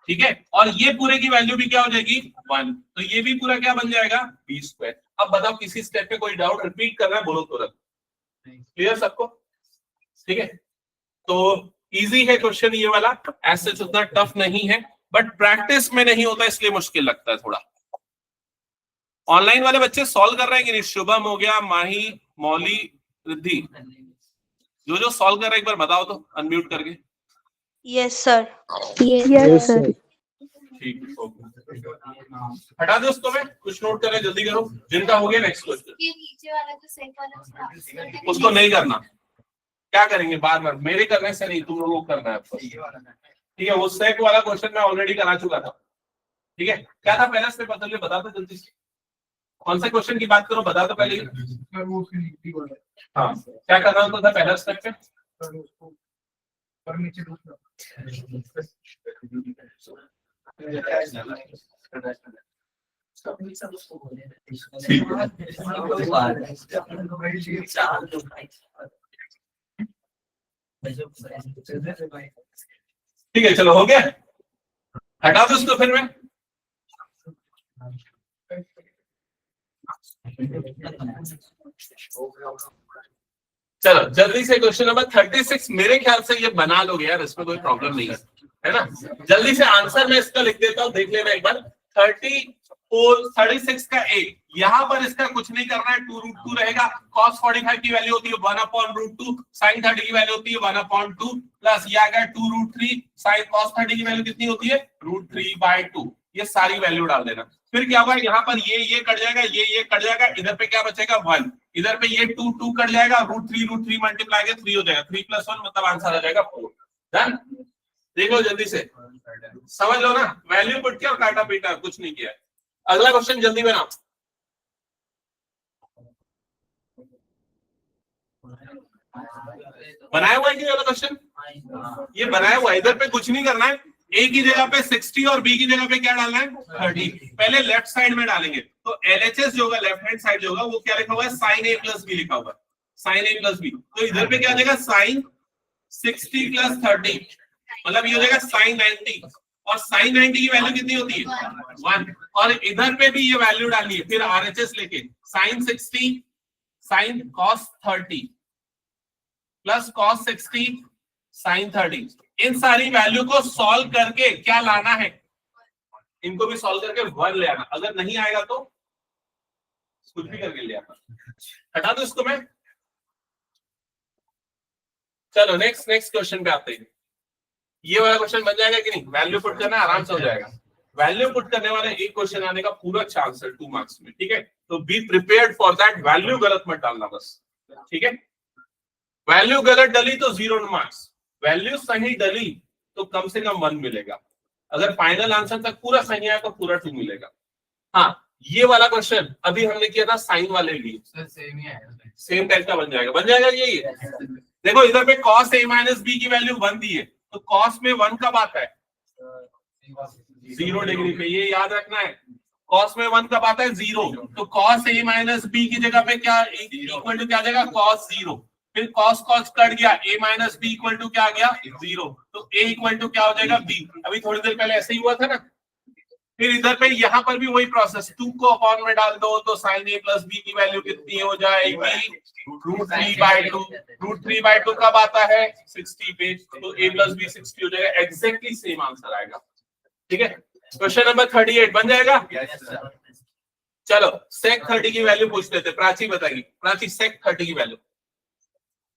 ठीक है। और ये पूरे की वैल्यू भी क्या हो जाएगी? 1। तो ये भी पूरा क्या बन जाएगा? B square. अब बताओ किसी स्टेप पे कोई डाउट? रिपीट करना है बोलो तुरंत। क्लियर सबको? ठीक है। तो इजी है क्वेश्चन ये वाला, ऐसे उतना टफ नहीं है, बट प्रैक्टिस में नहीं होता इसलिए मुश्किल लगता है थोड़ा। ऑनलाइन वाले बच्चे सॉल्व कर रहे हैं कि नहीं? शुभम हो गया, माही, मौली, रिद्धि, जो सॉल्व कर रहे हैं एक बार बताओ तो अनम्यूट करके। Yes sir. Yes sir. ठीक है, हटा दो उसको, मैं कुछ नोट कर रहे, जल्दी करो जिनका हो गया। नेक्स्ट क्वेश्चन, ये नीचे वाला जो सेक वाला उसको नहीं करना। क्या करेंगे? बार बार मेरे करने से नहीं, तुम लोगों को करना है आपको, ठीक है। वो सेक वाला क्वेश्चन मैं ऑलरेडी करा चुका था, ठीक है। क्या था पहला स्टेप? बता दो, बता दो जल्दी से। कौन से क्वेश्चन की बात करो, बता दो पहले। हाँ, क्या करना होता था पहला स्टेप पे? ठीक है, चलो हो गया, हटा दो उसको फिर मैं। चलो जल्दी से क्वेश्चन नंबर 36। मेरे ख्याल से ये बना लोगे यार, इसमें कोई प्रॉब्लम नहीं है ना। जल्दी से आंसर मैं इसका लिख देता हूँ, देख लेना एक बार। 36 का ए, यहाँ पर इसका कुछ नहीं करना है, 2√2 रहेगा। cos 45 की वैल्यू होती है 1/√2, sin 30 की वैल्यू होती है 1/2 प्लस ये आ गया 2√3, sin cos 30 की वैल्यू कितनी होती है? √3/2। ये सारी वैल्यू डाल देना। फिर क्या होगा? यहाँ पर ये कट जाएगा, ये कट जाएगा, इधर पे क्या बचेगा? 1। इधर पे ये 2 कट जाएगा, √3 मल्टीप्लाई के 3 हो जाएगा, 3 + 1 मतलब आंसर आ जाएगा 4। डन? देखो जल्दी से, समझ लो ना, वैल्यू पुट किया और काटा पीटा, कुछ नहीं किया। अगला क्वेश्चन जल्दी बनाओ। बनाया हुआ है कि वाला क्वेश्चन? ये बनाया हुआ है, इधर पे कुछ नहीं करना है। ए की जगह पे 60 और बी की जगह पे क्या डालना है? 30। पहले लेफ्ट साइड में डालेंगे, तो LHS जो होगा, लेफ्ट हैंड साइड जो होगा, वो क्या लिखा हुआ है? sin a + b लिखा हुआ है, sin a + b। तो इधर पे क्या आ जाएगा? sin 60 + 30, मतलब ये हो जाएगा sin 90। और sin 90 की वैल्यू कितनी होती है? 1। और इधर पे भी ये वैल्यू डालनी है, फिर RHS लेके sin 60 sin cos 30 plus cos 60 sin 30। इन सारी वैल्यू को सॉल्व करके क्या लाना है? इनको भी सॉल्व करके 1 ले आना। अगर नहीं आएगा तो कुछ भी करके ले आना। हटा दो इसको मैं। चलो नेक्स्ट क्वेश्चन पे आते हैं। ये वाला क्वेश्चन बन जाएगा कि नहीं? वैल्यू पुट करना आराम से हो जाएगा। वैल्यू पुट करने वाले एक क्वेश्चन आने का पूरा चांस है 2 मार्क्स में, ठीक है। तो be prepared for that. Value गलत मत डालना बस, ठीक है। वैल्यू गलत डली तो 0 मार्क्स, वैल्यू सही डली तो कम से कम 1 मिलेगा। अगर फाइनल आंसर तक पूरा सही आया तो पूरा 2 मिलेगा। हाँ, ये वाला क्वेश्चन अभी हमने किया था साइन वाले लिए, सेम टाइप का बन जाएगा यही है। देखो इधर पे cos a - b की वैल्यू 1 दी है, तो cos में 1 कब आता है? 0 डिग्री पे, ये याद रखना है। cos में 1 कब आता है? 0। तो cos a - b की जगह पे क्या इक्वल टू क्या आ जाएगा? cos 0। फिर cos कट गया, a - b इक्वल टू क्या आ गया? 0। तो a इक्वल टू क्या हो जाएगा? b। अभी थोड़ी देर पहले ऐसे ही हुआ था ना। फिर इधर पे यहाँ पर भी वही प्रोसेस, 2 को अपॉन में डाल दो तो sin a + b की वैल्यू कितनी हो जाएगी? √3/2। √3/2 कब आता है? 60 पे, तो a + b 60 हो जाएगा। एग्जैक्टली सेम आंसर आएगा, ठीक है। क्वेश्चन नंबर 38 बन जाएगा। चलो sec 30 की वैल्यू पूछ लेते, प्राची बताएगी। प्राची sec 30 की वैल्यू,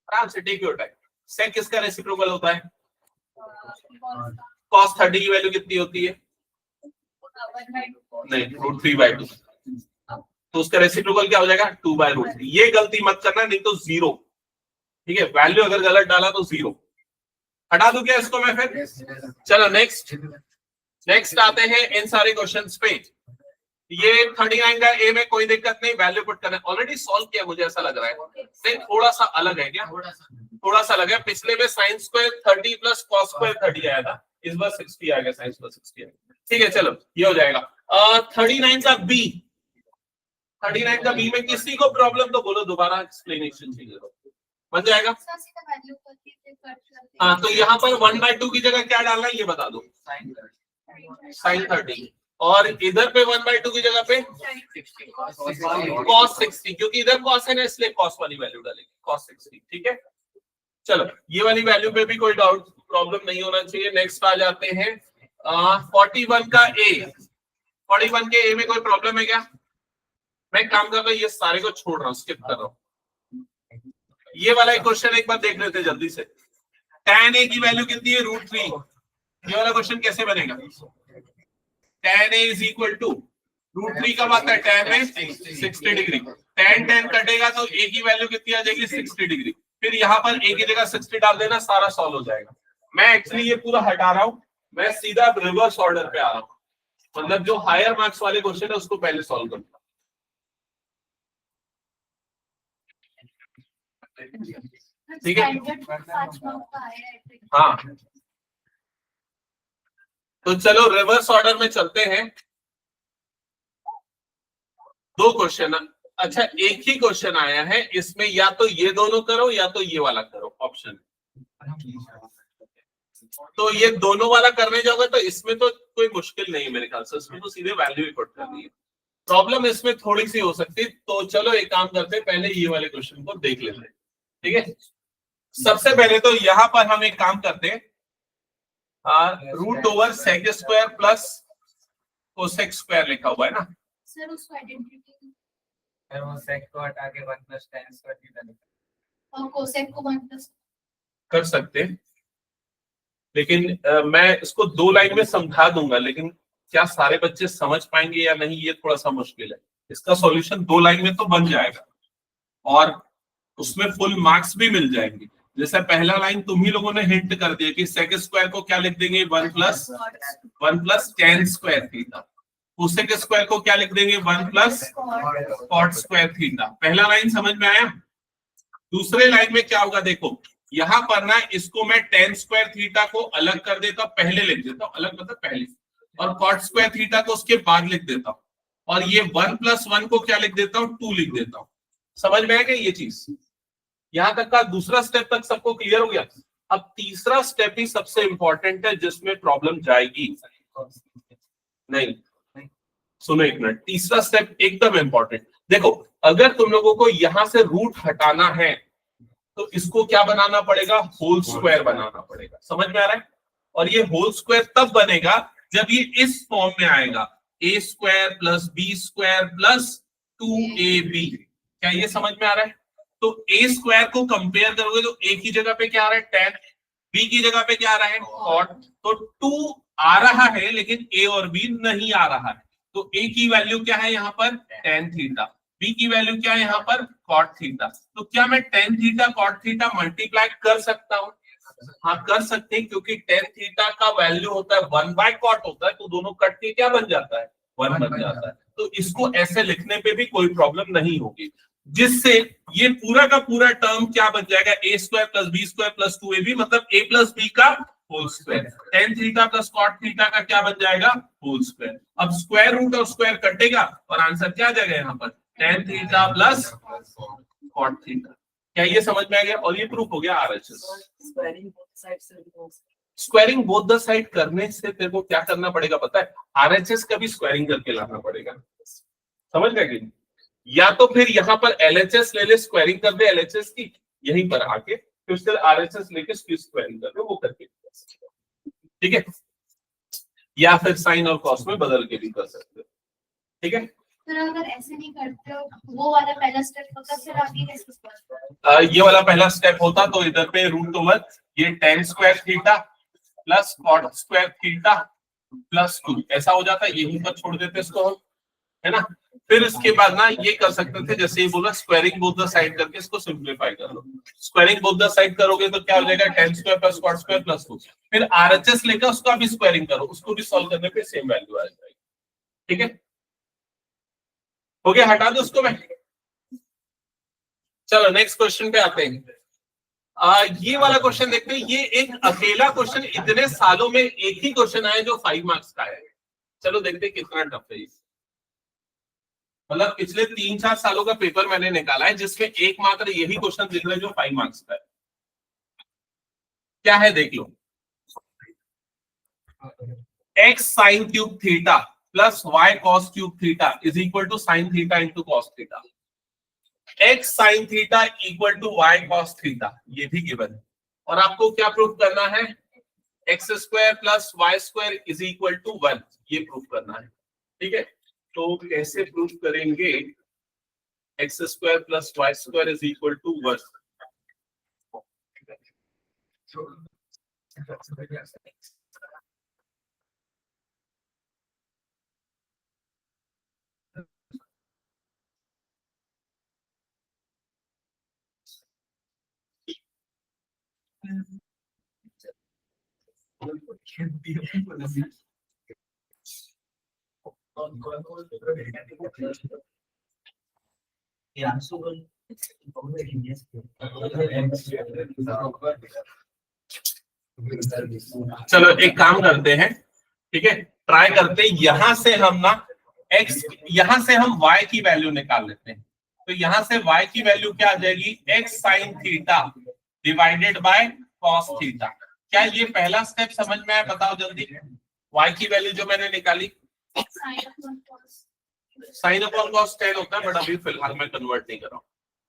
आराम से टेक योर टाइम। sec किसका रेसिप्रोकल होता है? cos 30 की वैल्यू कितनी होती है? नहीं, √3/2। तो उसका रेसिप्रोकल क्या हो जाएगा? 2/√3। ये गलती मत करना, नहीं तो 0, ठीक है। वैल्यू अगर गलत डाला तो 0। हटा दूं क्या इसको मैं फिर? चलो नेक्स्ट आते हैं इन सारे क्वेश्चंस पे। ये 39 का ए में कोई दिक्कत नहीं, वैल्यू पुट करना, ऑलरेडी सॉल्व किया मुझे ऐसा लग रहा है। नहीं, थोड़ा सा अलग है क्या? थोड़ा सा अलग है। पिछले में sine square 30 plus cos square 30 आया था, इस बार 60 आ गया, साइन स्क्वायर 60 आ गया। ठीक है, चलो ये हो जाएगा। 39 का बी, 39 का बी में किसी को प्रॉब्लम तो बोलो, दोबारा एक्सप्लेनेशन चाहिए तो बन जाएगा। सर सीधा वैल्यू करके फिर कट करते हाँ, तो यहाँ पर 1/2 की जगह क्या डालना है ये बता दो, साइन 30, और इधर पे 1/2 की जगह पे cos 60, क्योंकि इधर cos है ना, इसलिए cos वाली वैल्यू डालेंगे, cos 60। ठीक है, चलो ये वाली वैल्यू पे भी कोई डाउट प्रॉब्लम नहीं होना चाहिए। नेक्स्ट आ जाते हैं 41 का ए। 41 के ए में कोई प्रॉब्लम है क्या? मैं काम कर रहा हूँ, ये सारे को छोड़ रहा हूँ, स्किप कर रहा हूँ। ये वाला एक क्वेश्चन एक बार देख लेते हैं जल्दी से। tan a की वैल्यू कितनी है? √3। ये वाला क्वेश्चन कैसे बनेगा? tan a is equal to √3 कब आता है? tan में 60 डिग्री, tan कटेगा तो a की वैल्यू कितनी आ जाएगी? 60 डिग्री। फिर यहाँ पर a की जगह 60 डाल देना, सारा सॉल्व हो जाएगा। मैं एक्चुअली ये पूरा हटा रहा हूँ, मैं सीधा रिवर्स ऑर्डर पे आ रहा हूँ, मतलब जो हायर मार्क्स वाले क्वेश्चन है उसको पहले सॉल्व करूंगा। ठीक है, हाँ, तो चलो रिवर्स ऑर्डर में चलते हैं। दो क्वेश्चन, अच्छा एक ही क्वेश्चन आया है, इसमें या तो ये दोनों करो या तो ये वाला करो, ऑप्शन। तो ये दोनों वाला करने जाओगे तो इसमें तो कोई मुश्किल नहीं है मेरे ख्याल से, इसमें तो सीधे वैल्यू ही पुट करनी है। प्रॉब्लम इसमें थोड़ी सी हो सकती है, तो चलो एक काम करते हैं, पहले ये वाले क्वेश्चन को देख लेते हैं। ठीक है, सबसे पहले तो यहां पर हम एक काम करते हैं, √sec² प्लस cosec स्क्वायर लिखा हुआ है ना सर, उसको आइडेंटिटी वो sec को हटा के 1 + tan स्क्वायर थीटा और कोसेक को 1+ कर सकते हैं, लेकिन मैं इसको 2 लाइन में समझा दूंगा, लेकिन क्या सारे बच्चे समझ पाएंगे या नहीं ये थोड़ा सा मुश्किल है। इसका सॉल्यूशन 2 लाइन में तो बन जाएगा और उसमें फुल मार्क्स भी मिल जाएंगे। जैसे पहला लाइन तुम ही लोगों ने हिंट कर दिया कि sec स्क्वायर को क्या लिख देंगे? 1 + tan square theta. cosec square को क्या लिख देंगे? 1 + cot स्क्वायर थीटा। पहला लाइन समझ में आया? दूसरे लाइन में क्या होगा देखो, यहां पर ना इसको मैं tan स्क्वायर थीटा को अलग कर देता हूं, पहले लिख देता हूं, अलग मतलब पहले, और cot स्क्वायर थीटा को उसके बाद लिख देता हूं, और ये 1 + 1 को क्या लिख देता हूं? 2 लिख देता हूं। समझ में आएगा ये चीज? यहां तक का दूसरा स्टेप तक सबको क्लियर हो गया? अब तीसरा स्टेप ही सबसे इंपॉर्टेंट है जिसमें प्रॉब्लम जाएगी। नहीं, सुनो एक मिनट, तीसरा स्टेप एकदम इंपॉर्टेंट। देखो, अगर तुम लोगों को यहां से रूट हटाना है तो इसको क्या बनाना पड़ेगा? होल स्क्वायर बनाना पड़ेगा। समझ में आ रहा है? और ये होल स्क्वायर तब बनेगा जब ये इस फॉर्म में आएगा, a² + b² + 2ab। क्या ये समझ में आ रहा है? तो a² को कंपेयर करोगे तो a की जगह पे क्या आ रहा है? tan, b की जगह पे क्या आ रहा है? cot। तो 2 आ रहा है लेकिन a और b नहीं आ रहा है, तो a की वैल्यू क्या है यहाँ पर? tan theta. b की वैल्यू क्या है यहाँ पर? cot theta. तो क्या मैं tan theta cot theta multiply कर सकता हूँ? हाँ कर सकते हैं, क्योंकि tan थीटा का वैल्यू होता है 1/cot होता है, तो दोनों कट के क्या बन जाता है? 1 बन जाता है। तो इसको ऐसे लिखने पे भी कोई प्रॉब्लम नहीं होगी, जिससे ये पूरा का पूरा टर्म क्या बन जाएगा? a² + b² + 2ab, मतलब a + b का whole square. tan theta + cot theta का क्या बन जाएगा? Whole square. अब स्क्वायर रूट और स्क्वायर कटेगा और आंसर क्या आ जाएगा यहाँ पर? tan theta + cot theta. क्या ये समझ में आ गया? और ये प्रूफ हो गया RHS। Squaring both the side करने से तेरे को क्या करना पड़ेगा पता है? RHS का भी स्क्वायरिंग करके लाना पड़ेगा। समझ गए कि? या तो फिर यहाँ पर LHS ले ले, स्क्वायरिंग कर दे LHS की, यहीं पर आके फिर उसके RHS लेके स्क्वायरिंग कर दे, वो करके, ठीक है? या फिर साइन और कॉस में बदल के भी कर सकते हो, ठीक है? फिर अगर ऐसे नहीं करते हो, वो वाला पहला स्टेप होता, फिर आगे कैसे करते हो? ये वाला पहला स्टेप होता तो इधर पे √, ये tan square theta + cot square theta + 2 ऐसा हो जाता है, यहीं पर छोड़ देते इसको हम, है ना? फिर इसके बाद ना ये कर सकते थे, जैसे ये बोला स्क्वायरिंग बोथ द साइड करके इसको सिंपलीफाई कर लो। स्क्वायरिंग बोथ द साइड करोगे तो क्या हो जाएगा? tan square + cot square + 2। फिर RHS लेकर उसका भी स्क्वायरिंग करो, उसको भी सॉल्व करने पे सेम वैल्यू आ जाएगी, ठीक है? हो गया, हटा दो उसको मैं। चलो नेक्स्ट क्वेश्चन पे आते हैं। ये वाला क्वेश्चन देखते हैं। ये एक अकेला क्वेश्चन इतने सालों में एक ही क्वेश्चन आया जो 5 मार्क्स का है। चलो देखते हैं कितना टफ है ये। मतलब पिछले 3-4 सालों का पेपर मैंने निकाला है जिसमें एकमात्र यही क्वेश्चन दिख रहा है जो 5 मार्क्स का है। क्या है देख लो। x sine cube theta plus y cos cube theta is equal to sine theta into cos theta. x sine theta equal to y cos theta, ये भी गिवन है। और आपको क्या प्रूफ करना है? X square plus y square is equal to 1, ये proof करना है। ठीक है, तो कैसे प्रूफ करेंगे? X square plus y square is equal to 1। चलो एक काम करते हैं, ठीक है, ट्राई करते हैं। यहां से हम ना x, यहां से हम y की वैल्यू निकाल लेते हैं। तो यहां से y की वैल्यू क्या आ जाएगी? x sine theta divided by cos theta. क्या ये पहला स्टेप समझ में आया? बताओ जल्दी। y की वैल्यू जो मैंने निकाली साइन अपॉन कॉस 10 होता है, बट अभी फिलहाल मैं कन्वर्ट नहीं कर रहा हूं।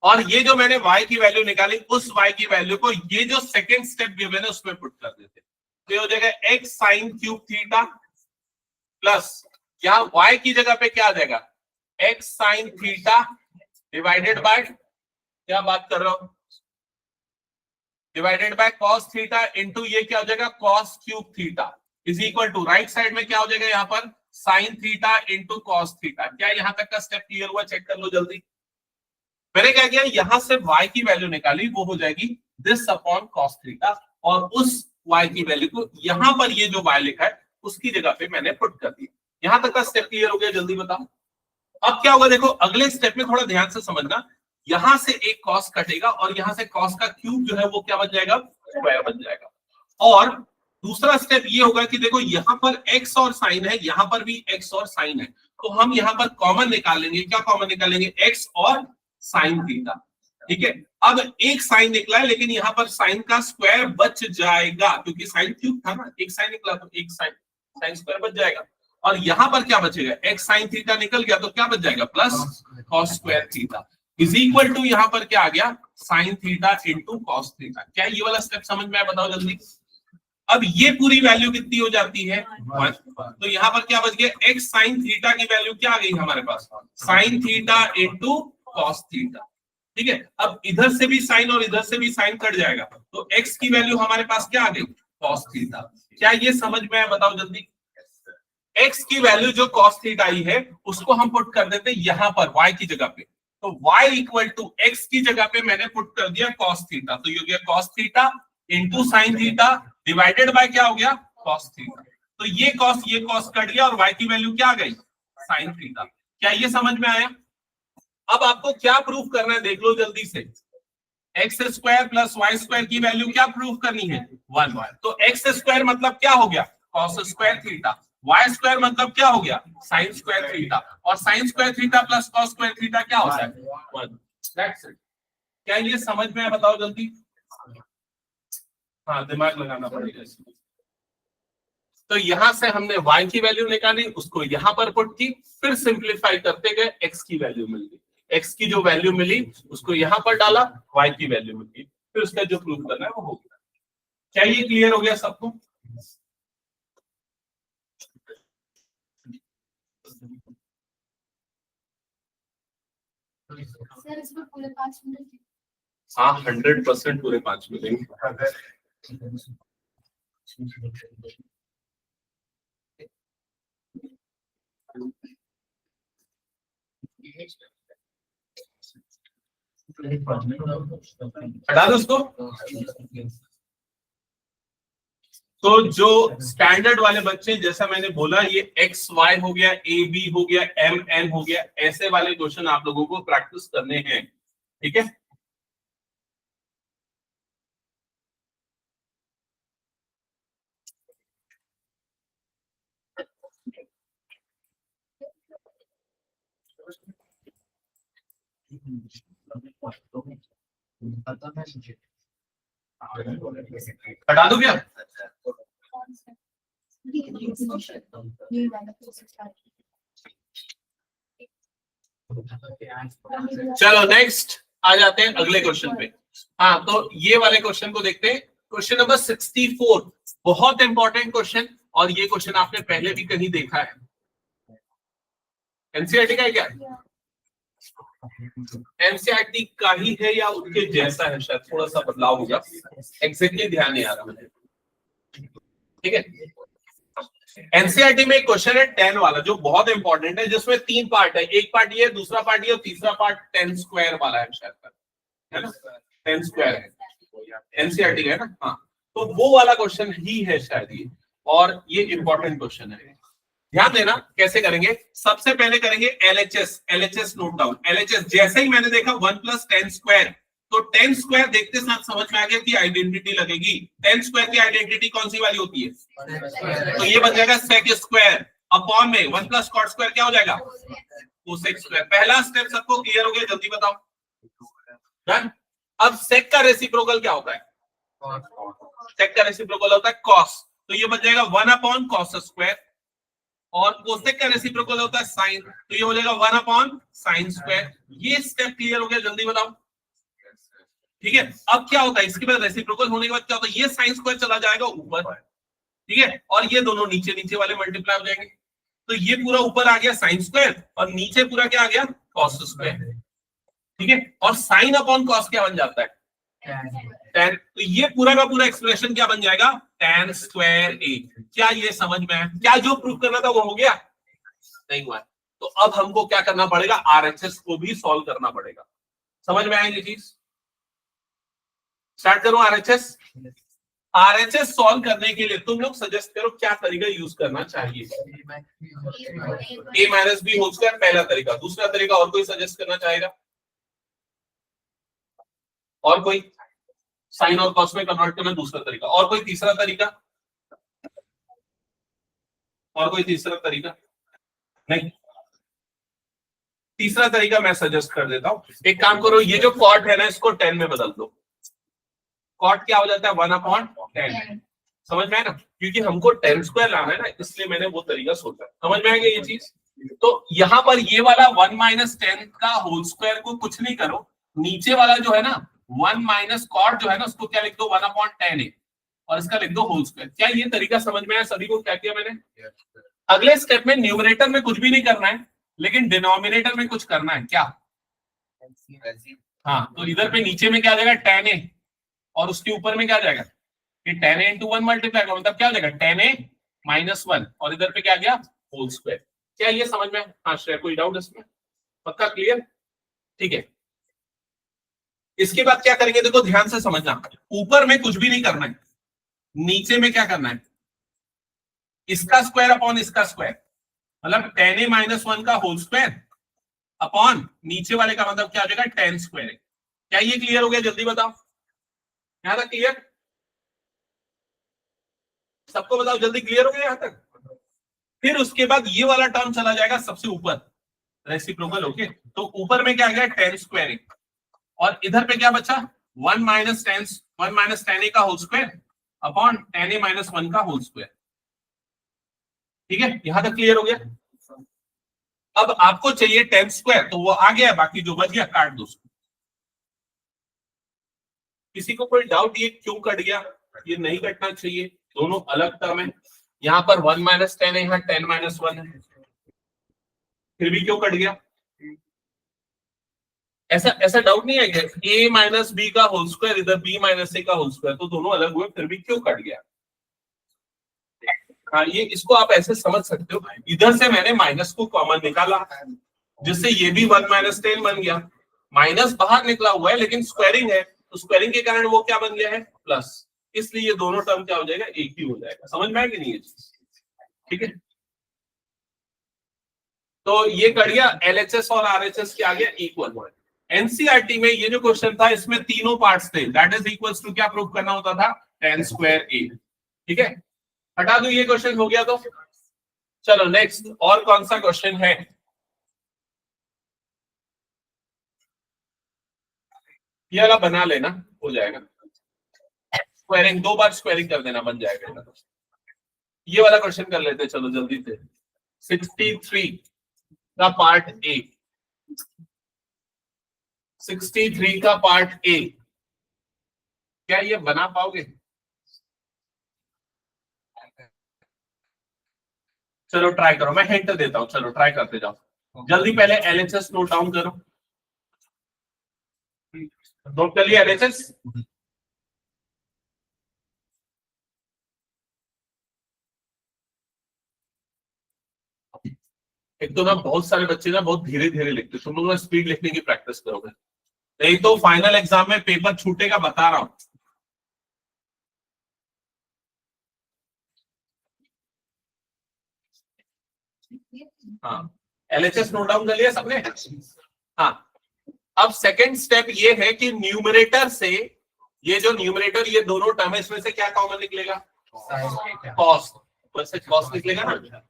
और ये जो मैंने y की वैल्यू निकाली, उस y की वैल्यू को ये जो सेकंड स्टेप गिवन है उसमें पुट कर देते हैं। तो हो जाएगा x sine cube theta plus यहाँ y की जगह पे क्या आ जाएगा? x sine theta divided by, क्या बात कर रहा हूं, divided by cos theta into ये क्या हो जाएगा? Cos cube theta is equal to right side में क्या हो जाएगा यहाँ पर? Sine theta into cos theta. क्या यहां तक का स्टेप क्लियर हुआ? चेक कर लो जल्दी। मैंने क्या किया, यहां से y की वैल्यू निकाली, वो हो जाएगी दिस अपॉन कॉस थीटा, और उस y की वैल्यू को यहां पर ये जो y लिखा है उसकी जगह पे मैंने पुट कर दिया। यहां तक का स्टेप क्लियर हो गया? जल्दी बताओ। अब क्या होगा देखो, अगले स्टेप में थोड़ा ध्यान से समझना। यहां से एक कॉस कटेगा और यहां से कॉस का क्यूब जो है वो क्या बन जाएगा? स्क्वायर बन जाएगा। और दूसरा स्टेप ये होगा कि देखो यहाँ पर x और साइन है, यहां पर भी x और साइन है, तो हम यहाँ पर कॉमन निकाल लेंगे। क्या कॉमन निकालेंगे? x और साइन थीटा। ठीक है, अब एक साइन निकला है लेकिन यहाँ पर साइन का स्क्वायर बच जाएगा, क्योंकि साइन क्यूब था ना, एक साइन निकला तो एक साइन, साइन स्क्वायर बच जाएगा। और यहाँ पर क्या बचेगा? एक्स साइन थीटा निकल गया तो क्या बच जाएगा? Plus cos square theta is equal to यहाँ पर क्या आ गया? Sine theta into cos theta. क्या ये वाला स्टेप समझ में आया? बताओ जल्दी। अब ये पूरी वैल्यू कितनी हो जाती है? 1। तो यहाँ पर क्या बच गया? एक्स साइन थीटा की वैल्यू क्या आ गई हमारे पास? Sine theta into cos theta. ठीक है, अब इधर से भी साइन और इधर से भी साइन कट जाएगा, तो x की वैल्यू हमारे पास क्या आ गई? Cos theta. क्या ये समझ में आया? बताओ जल्दी। x की वैल्यू जो कॉस थीटा आई है उसको हम पुट कर देते हैं यहाँ पर y की जगह पे। तो y इक्वल टू x की जगह पे मैंने पुट कर दिया कॉस थीटा, तो ये हो गया cos theta into sine theta divided by क्या हो गया? Cos theta. तो ये कॉस कट गया और y की वैल्यू क्या आ गई? Sine theta. क्या ये समझ में आया? अब आपको क्या प्रूफ करना है देख लो जल्दी से। X square plus y square की वैल्यू क्या प्रूफ करनी है? 1। तो एक्स स्क्वायर मतलब क्या हो गया? Cos square theta. Y square मतलब क्या हो गया? Sine square theta. और sine square theta plus cos square theta क्या होता है? 1। That's it. क्या ये समझ में आया? बताओ जल्दी। हाँ, दिमाग लगाना पड़ेगा। तो यहां से हमने y की वैल्यू निकाली, उसको यहां पर पुट की, फिर सिंप्लीफाई करते गए x की वैल्यू मिल गई। x की जो वैल्यू मिली उसको यहां पर डाला, y की वैल्यू मिल गई, फिर उसका जो प्रूफ करना है वो हो गया। क्या ये क्लियर हो गया सबको? सर इसमें पूरे 5 मिनट। हाँ, 100% पूरे 5 मिलेंगे। हटा दो उसको। तो जो स्टैंडर्ड वाले बच्चे, जैसा मैंने बोला, ये एक्स वाई हो गया, ए बी हो गया, एम एन हो गया, ऐसे वाले क्वेश्चन आप लोगों को प्रैक्टिस करने हैं, ठीक है। हटा दो क्या? कौन सा? ये वाला चलो नेक्स्ट आ जाते हैं अगले क्वेश्चन पे। हाँ, तो ये वाले क्वेश्चन को देखते हैं। क्वेश्चन नंबर 64, बहुत इंपॉर्टेंट क्वेश्चन, और ये क्वेश्चन आपने पहले भी कहीं देखा है। एनसीईआरटी का है क्या? एनसीईआरटी का ही है या उसके जैसा है? शायद थोड़ा सा बदलाव होगा, एग्जैक्टली ध्यान नहीं आ रहा मुझे, ठीक है। एनसीईआरटी में एक क्वेश्चन है 10 वाला, जो बहुत इंपॉर्टेंट है, जिसमें 3 पार्ट है। एक पार्ट ये, दूसरा पार्ट ये, और तीसरा पार्ट 10 स्क्वायर वाला है शायद, है ना? 10 स्क्वायर है एनसीईआरटी का, है ना? हाँ, तो वो वाला क्वेश्चन ही है शायद ये, और ये इंपॉर्टेंट क्वेश्चन है। ध्यान देना कैसे करेंगे। सबसे पहले करेंगे LHS. LHS note down. LHS जैसे ही मैंने देखा 1 + 10 स्क्वायर, तो 10 स्क्वायर देखते साथ समझ में आ गया कि आइडेंटिटी लगेगी। 10 स्क्वायर की आइडेंटिटी कौन सी वाली होती है? तो ये बन जाएगा सेक स्क्वायर अपॉन में 1 + कॉट स्क्वायर क्या हो जाएगा? Cosec square. पहला स्टेप सबको क्लियर हो गया? जल्दी बताओ। डन। अब सेक का रेसिप्रोकल क्या होता है? सेक का रेसिप्रोकल होता है कॉस, तो ये बन जाएगा 1 / कॉस स्क्वायर। और कोसेक का रेसिप्रोकल होता है साइन, तो ये हो जाएगा 1 / साइन स्क्वायर। ये स्टेप क्लियर हो गया? जल्दी बताओ। ठीक है, अब क्या होता है इसके बाद? रेसिप्रोकल होने के बाद क्या होता है? ये साइन स्क्वायर चला जाएगा ऊपर, ठीक है, और ये दोनों नीचे नीचे वाले मल्टीप्लाई हो जाएंगे। तो ये पूरा ऊपर आ गया साइन स्क्वायर, और नीचे पूरा क्या आ गया? कॉस स्क्वायर, ठीक है। और साइन अपॉन कॉस क्या बन जाता है? tan। तो ये पूरा का पूरा एक्सप्रेशन क्या बन जाएगा? tan square a। क्या ये समझ में है? क्या जो प्रूव करना था वो हो गया? नहीं हुआ। तो अब हमको क्या करना पड़ेगा? आरएचएस को भी सॉल्व करना पड़ेगा। समझ में आएगी चीज? स्टार्ट करो आरएचएस। आरएचएस सॉल्व करने के लिए तुम लोग सजेस्ट करो क्या तरीका यूज करना चाहिए। a - b होल स्क्वायर पहला तरीका। दूसरा तरीका और कोई सजेस्ट करना चाहेगा? और कोई? साइन और कॉस में कन्वर्ट करना दूसरा तरीका। और कोई तीसरा तरीका? और कोई तीसरा तरीका? नहीं। तीसरा तरीका मैं सजेस्ट कर देता हूं। एक काम करो, ये जो कॉट है ना, इसको 10 में बदल दो। कॉट क्या हो जाता है? 1/10। समझ में आया ना? क्योंकि हमको 10 स्क्वायर लाना है ना, इसलिए मैंने वो तरीका सोचा। समझ में आएगा ये चीज? तो यहां पर ये वाला 1 - 10 का होल स्क्वायर को कुछ नहीं करो, नीचे वाला जो है ना 1 - कॉट जो है ना, उसको क्या लिख दो? 1/10 और इसका लिख दो होल स्क्वायर। क्या ये तरीका समझ में आया सभी को? क्या किया मैंने? अगले स्टेप में न्यूमरेटर में कुछ भी नहीं करना है, लेकिन डिनोमिनेटर में कुछ करना है। क्या? हाँ, तो इधर पे नीचे में क्या आ जाएगा? tan a, और उसके ऊपर में क्या आ जाएगा? ये tan a × 1 मल्टीप्लाई का मतलब क्या हो जाएगा? tan a - 1, और इधर पे क्या आ गया? Whole square. क्या ये समझ में? हाँ श्रेया, कोई डाउट इसमें? पक्का क्लियर? ठीक है। इसके बाद क्या करेंगे? देखो ध्यान से समझना। ऊपर में कुछ भी नहीं करना है, नीचे में क्या करना है? इसका स्क्वायर अपॉन इसका स्क्वायर, मतलब tan a - 1 का होल स्क्वायर अपॉन नीचे वाले का मतलब क्या हो जाएगा? tan square. क्या ये क्लियर हो गया? जल्दी बताओ। यहां तक क्लियर? सबको बताओ जल्दी, क्लियर हो गया यहां तक? फिर उसके बाद ये वाला टर्म चला जाएगा सबसे ऊपर, रेसिप्रोकल। ओके, तो ऊपर में क्या आ गया? tan स्क्वायर, और इधर पे क्या बचा? 1 - 10 a का whole square upon tan a - 1 का होल स्क्वायर। ठीक है, यहां तक क्लियर हो गया? अब आपको चाहिए tan स्क्वायर, तो वो आ गया, बाकी जो बच गया काट दो। किसी को कोई डाउट ये क्यों कट गया? ये नहीं कटना चाहिए, दोनों अलग टर्म है। यहाँ पर 1 - 10 है, यहाँ 10 - 1 है, फिर भी क्यों कट गया? ऐसा डाउट नहीं है कि a - b का होल स्क्वायर इधर b - a का होल स्क्वायर, तो दोनों अलग हुए, फिर भी क्यों कट गया? हाँ, ये इसको आप ऐसे समझ सकते हो। इधर से मैंने माइनस को कॉमन निकाला, जिससे ये भी 1 - 10 बन गया। माइनस बाहर निकला हुआ है, लेकिन स्क्वायरिंग है, तो स्क्वायरिंग के कारण वो क्या बन गया है? प्लस। इसलिए ये दोनों टर्म क्या हो जाएगा, एक ही हो जाएगा। समझ में आएगी नहीं ये चीज? ठीक है, तो ये कर दिया, एलएचएस और आरएचएस क्या आ गया, इक्वल। एनसीईआरटी में ये जो क्वेश्चन था इसमें तीनों पार्ट्स थे, दैट इज इक्वल्स टू क्या प्रूव करना होता था, tan स्क्वायर ए। ठीक है, हटा दो, ये क्वेश्चन हो गया। तो चलो नेक्स्ट, और कौन सा क्वेश्चन है? ये वाला बना लेना, हो जाएगा। स्क्वायरिंग 2 बार स्क्वायरिंग कर देना, बन जाएगा। ये वाला क्वेश्चन कर लेते हैं, चलो जल्दी से। 63 का पार्ट ए, 63 का पार्ट ए, क्या ये बना पाओगे? चलो ट्राई करो, मैं हिंट देता हूं, चलो ट्राई करते जाओ जल्दी। पहले एलएचएस नोट डाउन करो, नोट कर लिया एलएचएस? एक तो ना बहुत सारे बच्चे ना बहुत धीरे धीरे लिखते, तुम लोग ना स्पीड लिखने की प्रैक्टिस करोगे, नहीं तो फाइनल एग्जाम में पेपर छूटेगा, बता रहा हूं। हाँ, एलएचएस नोट डाउन कर लिया सबने? हाँ, अब सेकंड स्टेप ये है कि न्यूमरेटर से, ये जो न्यूमरेटर, ये दोनों टर्म है, इसमें से क्या कॉमन निकलेगा, कॉस। वैसे कॉस निकलेगा ना,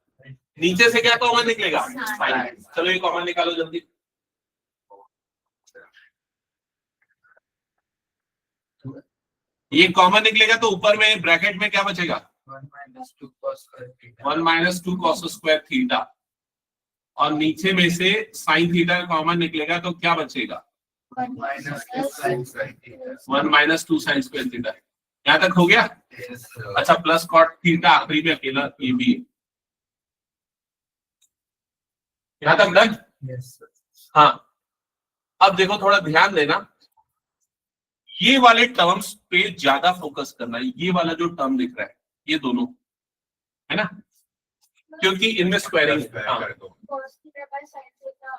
नीचे से क्या कॉमन निकलेगा, साइन। चलो ये कॉमन निकालो जल्दी। ये कॉमन निकलेगा तो ऊपर में ब्रैकेट में क्या बचेगा, 1 minus 2 cos square theta। 1 minus 2 cos square theta, और नीचे में से साइन थीटा कॉमन निकलेगा तो क्या बचेगा, 1 minus 2 sin square theta। 1 minus 2 sin square theta. यहाँ तक हो गया? Yes, sir। अच्छा, प्लस कॉट थीटा आखिरी में अकेला, ये भी यहाँ तक डन? Yes, sir। हाँ, अब देखो थोड़ा ध्यान देना, ये वाले टर्म्स पे ज्यादा फोकस करना है। ये वाला जो टर्म दिख रहा है, ये दोनों है ना, क्योंकि इनमें स्क्वायरिंग। हाँ, cos theta by sin theta,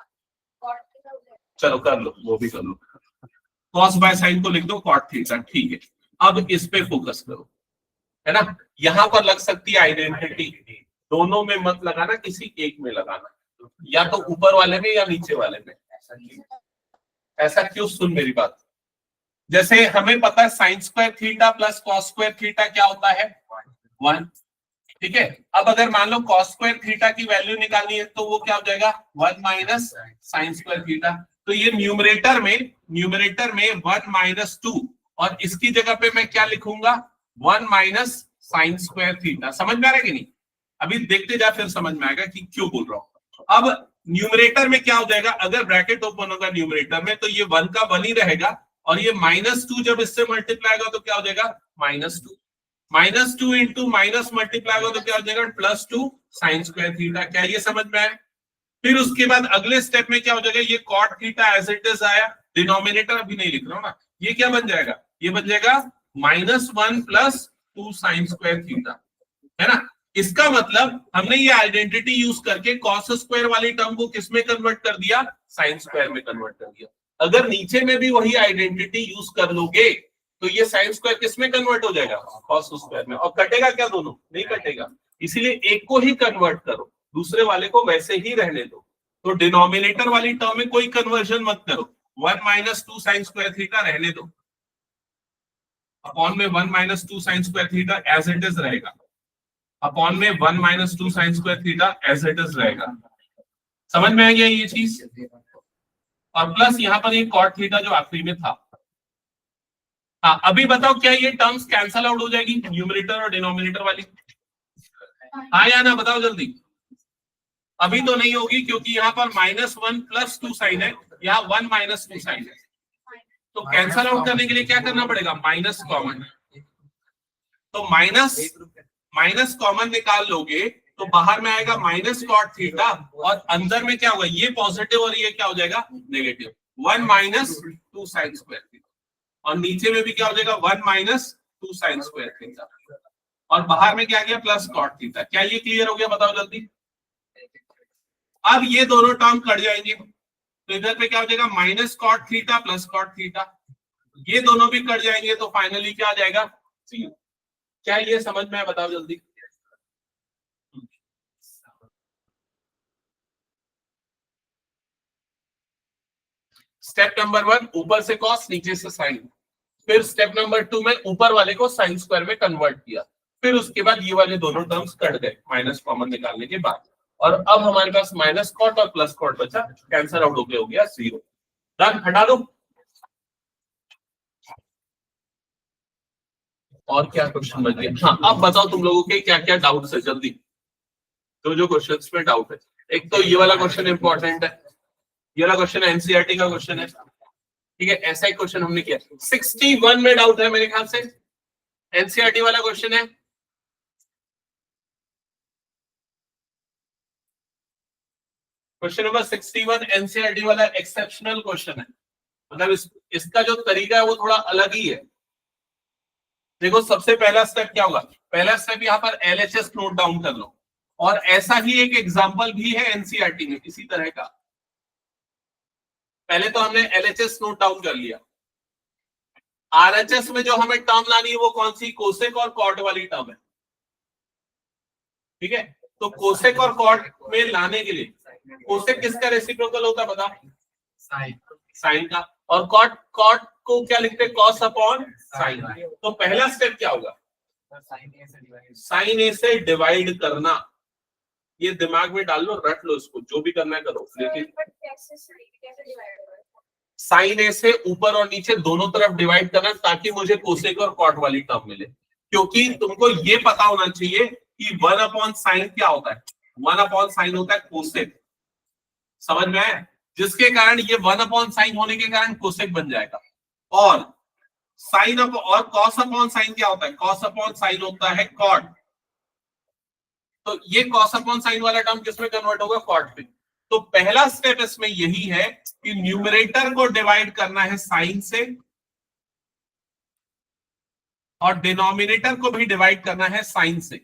cot theta हो जाएगा। चलो कर लो, वो भी कर लो, कॉस बाय साइन को लिख दो कॉट थीटा। ठीक है, अब इस पे फोकस करो, है ना। यहां पर लग सकती है आइडेंटिटी, दोनों में मत लगाना, किसी एक में लगाना, या तो ऊपर वाले में या नीचे वाले में। ऐसा क्यों, सुन मेरी बात। जैसे हमें पता है sign square theta plus cos square theta क्या होता है, 1। ठीक है, अब अगर मान लो कॉस स्क्वायर थीटा की वैल्यू निकालनी है तो वो क्या हो जाएगा, 1 माइनस साइन स्क्वायर थीटा। तो ये न्यूमरेटर में 1 माइनस 2, और इसकी जगह पे मैं क्या लिखूंगा, 1 माइनस साइन स्क्वायर थीटा। समझ में आ रहा है कि नहीं? अभी देखते जा, फिर समझ में आएगा कि क्यों बोल रहा हूं। अब न्यूमरेटर में क्या हो जाएगा, अगर ब्रैकेट ओपन होगा न्यूमरेटर में तो ये 1 का 1 ही रहेगा, और ये -2 जब इससे मल्टीप्लाई होगा तो क्या हो जाएगा, -2। -2 इंटू माइनस मल्टीप्लाई होगा तो क्या हो जाएगा, +2 साइन स्क्वायर थीटा। क्या ये समझ में आया? फिर उसके बाद अगले स्टेप में क्या हो जाएगा, ये cot theta as it is आया, डिनोमिनेटर अभी नहीं लिख रहा हूं ना, ये क्या बन जाएगा, ये बन जाएगा -1 + 2 साइन स्क्वायर थीटा, है ना। इसका मतलब हमने ये आइडेंटिटी यूज करके कॉस स्क्वायर वाली टर्म को किस में कन्वर्ट कर दिया, साइन स्क्वायर में कन्वर्ट कर दिया। अगर नीचे में भी वही आइडेंटिटी यूज कर लोगे तो ये साइन स्क्वायर किस में कन्वर्ट हो जाएगा, कॉस स्क्वायर में। और कटेगा क्या, दोनों नहीं कटेगा, इसीलिए एक को ही कन्वर्ट करो, दूसरे वाले को वैसे ही रहने दो। तो डिनोमिनेटर वाली टर्म में कोई कन्वर्जन मत करो, 1 माइनस 2 साइन स्क्वायर थीटा रहने दो, अपॉन में 1 minus 2 sine square theta as it is रहेगा, अपॉन में 1 minus 2 sine square theta as it is रहेगा। समझ में आ गया ये चीज? और प्लस यहाँ पर एक कॉट थीटा जो आखिरी में था। हाँ, अभी बताओ क्या ये टर्म्स कैंसल आउट हो जाएगी, न्यूमरेटर और डिनोमिनेटर वाली? हाँ या ना, बताओ जल्दी। अभी तो नहीं होगी क्योंकि यहाँ पर -1 + 2 साइन है, यहाँ 1 माइनस 2 साइन है। तो कैंसल आउट करने के लिए क्या करना पड़ेगा, माइनस कॉमन। तो माइनस कॉमन निकाल लोगे तो बाहर में आएगा माइनस कॉट थीटा, और अंदर में क्या होगा, ये पॉजिटिव और ये क्या हो जाएगा, negative, 1 minus 2 sine square theta, और नीचे में भी क्या हो जाएगा, 1 माइनस 2 साइन स्क्वायर थीटा, और बाहर में क्या गया, प्लस कॉट थीटा। क्या ये क्लियर हो गया, बताओ जल्दी। अब ये दोनों टर्म कट जाएंगे तो इधर पे क्या हो जाएगा, minus cot theta plus cot theta, ये दोनों भी कट जाएंगे तो फाइनली क्या आ जाएगा, 0। क्या ये समझ में है, बताओ जल्दी। स्टेप नंबर 1 ऊपर से कॉस नीचे से साइन, फिर स्टेप नंबर 2 में ऊपर वाले को साइन स्क्वायर में कन्वर्ट किया, फिर उसके बाद ये वाले दोनों टर्म्स कट गए माइनस कॉमन निकालने के बाद, और अब हमारे पास माइनस कॉट और प्लस कॉट बचा, कैंसिल आउट होके हो गया 0। डन, हटा दो। और क्या क्वेश्चन बच गए? हाँ, अब बताओ तुम लोगों के क्या क्या डाउट्स है, जल्दी जो क्वेश्चंस में डाउट है। एक तो ये वाला क्वेश्चन इंपॉर्टेंट है, ये वाला क्वेश्चन एनसीईआरटी का क्वेश्चन है, ठीक है, ऐसा एक क्वेश्चन हमने किया। 61 में डाउट है मेरे ख्याल से, एनसीईआरटी वाला क्वेश्चन है। क्वेश्चन नंबर 61 एनसीईआरटी वाला एक्सेप्शनल क्वेश्चन है, मतलब इसका जो तरीका है वो थोड़ा अलग ही है। देखो सबसे पहला स्टेप क्या होगा, पहला स्टेप यहाँ पर एलएचएस नोट डाउन कर लो, और ऐसा ही एक एग्जांपल भी है एनसीईआरटी में इसी तरह का। पहले तो हमने एलएचएस नोट डाउन कर लिया, आरएचएस में जो हमें टर्म लानी है वो कौन सी, कोसेक और कॉट वाली टर्म है, ठीक है। तो कोसेक और कॉट में लाने के लिए कोसेक किसका रेसिप्रोकल होता है बताओ, साइन का, और कॉट को क्या लिखते हैं, कॉस अपॉन साइन। तो पहला स्टेप क्या होगा, साइन ए से डिवाइड करना, ये दिमाग में डाल लो, रट लो इसको, जो भी करना है करो, लेकिन साइन ए से ऊपर और नीचे दोनों तरफ डिवाइड करना ताकि मुझे कोसेक और कॉट वाली टर्म मिले, क्योंकि तुमको ये पता होना चाहिए कि 1 अपॉन साइन क्या होता है, 1 अपॉन साइन होता है कोसेक, समझ में आया, जिसके कारण ये 1 अपॉन साइन होने के कारण कोसेक बन जाएगा। और साइन अप और कॉस अपॉन साइन क्या होता है, कॉस अपॉन साइन होता है कॉट, तो ये कॉस अपॉन साइन वाला टर्म किसमें कन्वर्ट होगा, कॉट में। तो पहला स्टेप इसमें यही है कि न्यूमरेटर को डिवाइड करना है साइन से और डिनोमिनेटर को भी डिवाइड करना है साइन से।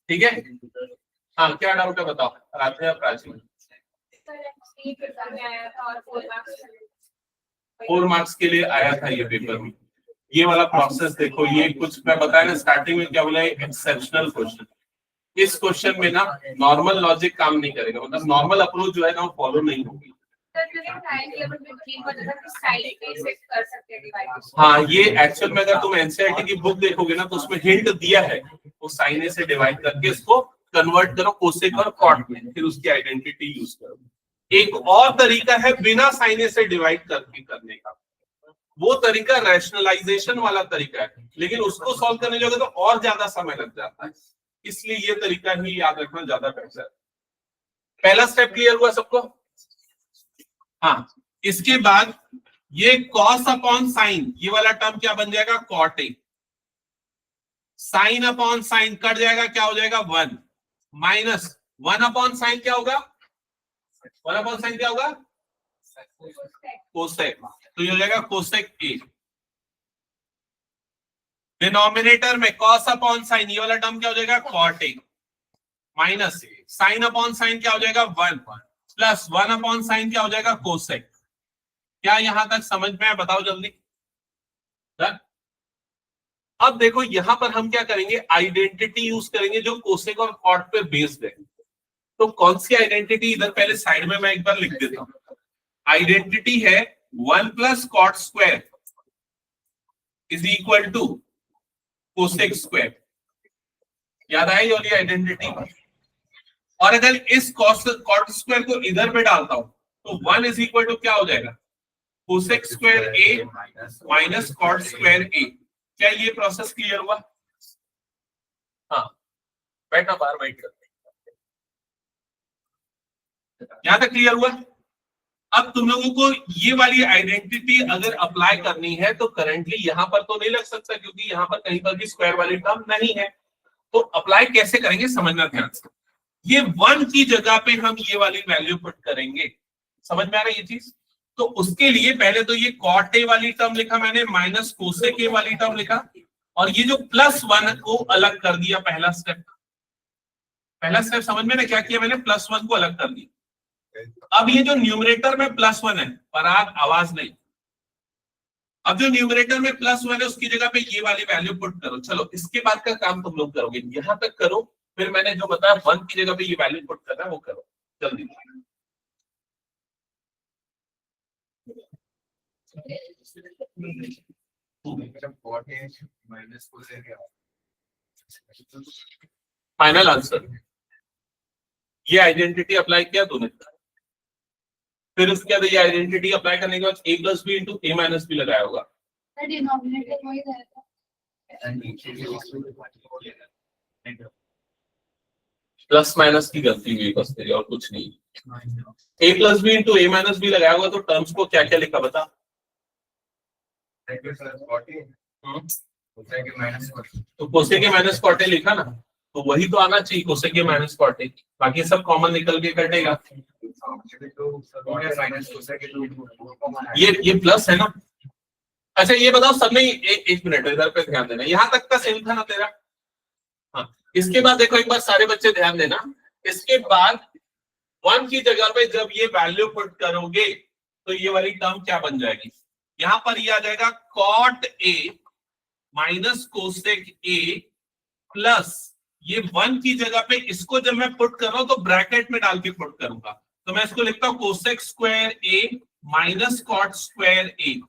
ठीक है, हाँ क्या डाउट है बताओ, राधे या प्राची। 4 मार्क्स के लिए आया था ये पेपर में, ये वाला प्रोसेस देखो, ये कुछ मैं बताया ना स्टार्टिंग में, क्या बोला, एक्सेप्शनल क्वेश्चन। इस क्वेश्चन में ना नॉर्मल लॉजिक काम नहीं करेगा, मतलब नॉर्मल अप्रोच जो है ना वो फॉलो नहीं होगी। हाँ, ये एक्चुअल में अगर तुम एनसीईआरटी की बुक देखोगे ना तो उसमें हिंट दिया है, वो साइन ए से डिवाइड करके इसको कन्वर्ट करो कोसेक और कॉट में, फिर उसकी आइडेंटिटी यूज करो। एक और तरीका है बिना साइन ए से डिवाइड करके करने का, वो तरीका रैशनलाइजेशन वाला तरीका है, लेकिन उसको सॉल्व करने जाओगे तो और ज्यादा समय लग जाता है, इसलिए ये तरीका ही याद रखना ज्यादा बेहतर है। पहला स्टेप क्लियर हुआ सबको? हाँ, इसके बाद ये कॉस अपॉन साइन, ये वाला टर्म क्या बन जाएगा, cot a, sine upon sine कट जाएगा, क्या हो जाएगा 1, माइनस 1 अपॉन साइन क्या होगा, 1 अपॉन साइन क्या होगा, कोसेक, तो ये हो जाएगा कोसेक ए। डिनोमिनेटर में कॉस अपॉन साइन, ये वाला टर्म क्या हो जाएगा, cot a, minus sine upon sine क्या हो जाएगा 1, प्लस 1 अपॉन साइन क्या हो जाएगा, कोसेक। क्या यहां तक समझ में है, बताओ जल्दी। डन। अब देखो यहां पर हम क्या करेंगे, आइडेंटिटी यूज करेंगे जो कोसेक और कॉट पे बेस्ड है। तो कौन सी आइडेंटिटी, इधर पहले साइड में मैं एक बार लिख देता हूं। आइडेंटिटी है 1 plus cot square is equal to cosec square, याद आई वाली आइडेंटिटी। और अगर इस कॉट स्क्वायर को इधर पे डालता हूं तो 1 इज इक्वल टू क्या हो जाएगा, cosec square a minus cot square ए। क्या ये प्रोसेस क्लियर हुआ? हाँ, बैठना, बाहर बैठ कर, यहां तक क्लियर हुआ? अब तुम लोगों को ये वाली आइडेंटिटी अगर अप्लाई करनी है तो करंटली यहां पर तो नहीं लग सकता, क्योंकि यहां पर कहीं पर भी स्क्वायर वाली टर्म नहीं है। तो अप्लाई कैसे करेंगे समझना ध्यान से। ये 1 की जगह पे हम ये वाली वैल्यू पुट करेंगे, समझ में आ रहा है ये चीज? तो उसके लिए पहले तो ये कॉट ए वाली टर्म लिखा मैंने, माइनस कोसेक ए वाली टर्म लिखा, और ये जो +1 को अलग कर दिया। पहला स्टेप समझ में ना क्या किया मैंने, +1 को अलग कर दिया। अब ये जो न्यूमरेटर में +1 है, पराग आवाज नहीं, अब जो न्यूमरेटर में +1 है उसकी जगह पे ये वाली वैल्यू पुट करो। चलो इसके बाद का काम तुम लोग करोगे, यहां तक करो, फिर मैंने जो बताया 1 की जगह पे ये वैल्यू पुट करना है वो करो जल्दी। फाइनल आंसर, ये आइडेंटिटी अप्लाई किया तूने, फिर उसके बाद ये आइडेंटिटी अप्लाई करने के बाद a + b * a - b लगाया होगा। डिनोमिनेटर वही रहेगा। प्लस माइनस की गलती हुई बस तेरी, और कुछ नहीं। a + b * a - b लगाया होगा तो टर्म्स को क्या क्या लिखा बता? तो कोसेक माइनस कॉट ए लिखा ना, तो वही तो आना चाहिए, कोसेक माइनस कॉट ए, बाकी सब कॉमन निकल के कटेगा। ये प्लस है ना। अच्छा ये बताओ सबने, एक मिनट इधर पे ध्यान देना, यहाँ तक का सेम था ना तेरा? हाँ, इसके बाद देखो एक बार सारे बच्चे ध्यान देना, इसके बाद 1 की जगह पे जब ये वैल्यू पुट करोगे तो ये वाली टर्म क्या बन जाएगी? यहां पर ये आ जाएगा cot a minus cosec A plus, ये 1 की जगह पे इसको जब मैं पुट कर रहा हूं तो ब्रैकेट में डाल के पुट करूंगा, तो मैं इसको लिखता हूं cosec square a minus cot square a,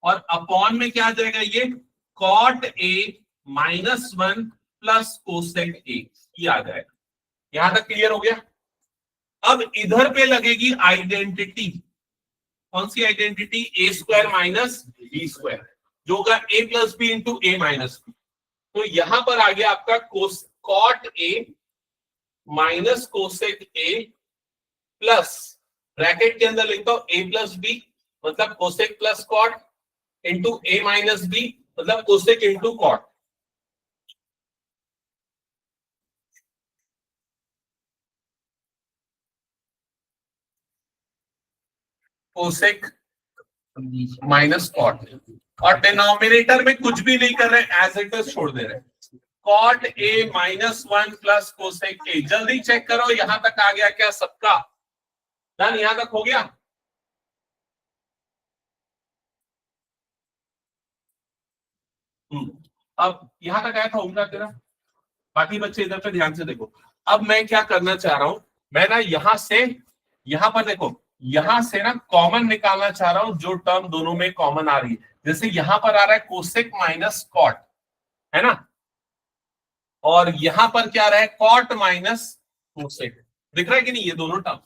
और अपॉन में क्या आ जाएगा ये cot A -1 plus cosec a, ये आ जाएगा। यहां तक क्लियर हो गया? अब इधर पे लगेगी आइडेंटिटी, कौन सी आइडेंटिटी? a² - b², जो होगा a + b * a - b। तो यहां पर आ गया आपका cot a minus cosec A plus, bracket के अंदर लिखता हूं a + b मतलब cosec plus cot into a - b मतलब cosec into cot. Cosec minus cot, और डिनोमिनेटर में कुछ भी नहीं कर रहे, एज इट इज छोड़ दे रहे। Cot A -1 plus cosec a, जल्दी चेक करो यहां तक आ गया क्या सबका? डन, यहां तक हो गया? अब यहां तक आया था होगा तेरा? बाकी बच्चे इधर पे ध्यान से देखो। अब मैं क्या करना चाह रहा हूं, मैं ना यहां से, यहां पर देखो, यहां से ना कॉमन निकालना चाह रहा हूं, जो टर्म दोनों में कॉमन आ रही है। जैसे यहां पर आ रहा है कोसेक माइनस कॉट, है ना, और यहां पर क्या आ रहा है कॉट माइनस कोसेक, दिख रहा है कि नहीं? ये दोनों टर्म,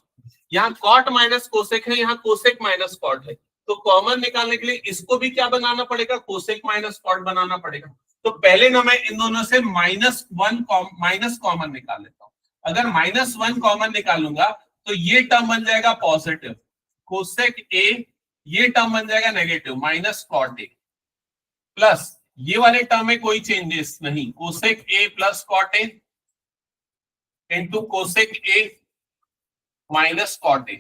यहाँ कॉट माइनस कोसेक है, यहाँ कोसेक माइनस कॉट है, तो कॉमन निकालने के लिए इसको भी क्या बनाना पड़ेगा? कोसेक माइनस कॉट बनाना पड़ेगा। तो पहले ना मैं इन दोनों से माइनस कॉमन निकाल लेता हूं। अगर -1 कॉमन निकालूंगा तो ये टर्म बन जाएगा पॉजिटिव कोसेक ए, ये टर्म बन जाएगा negative minus cot A, plus ये वाले टर्म में कोई चेंजेस नहीं, cosec A plus cot A into cosec A minus cot A,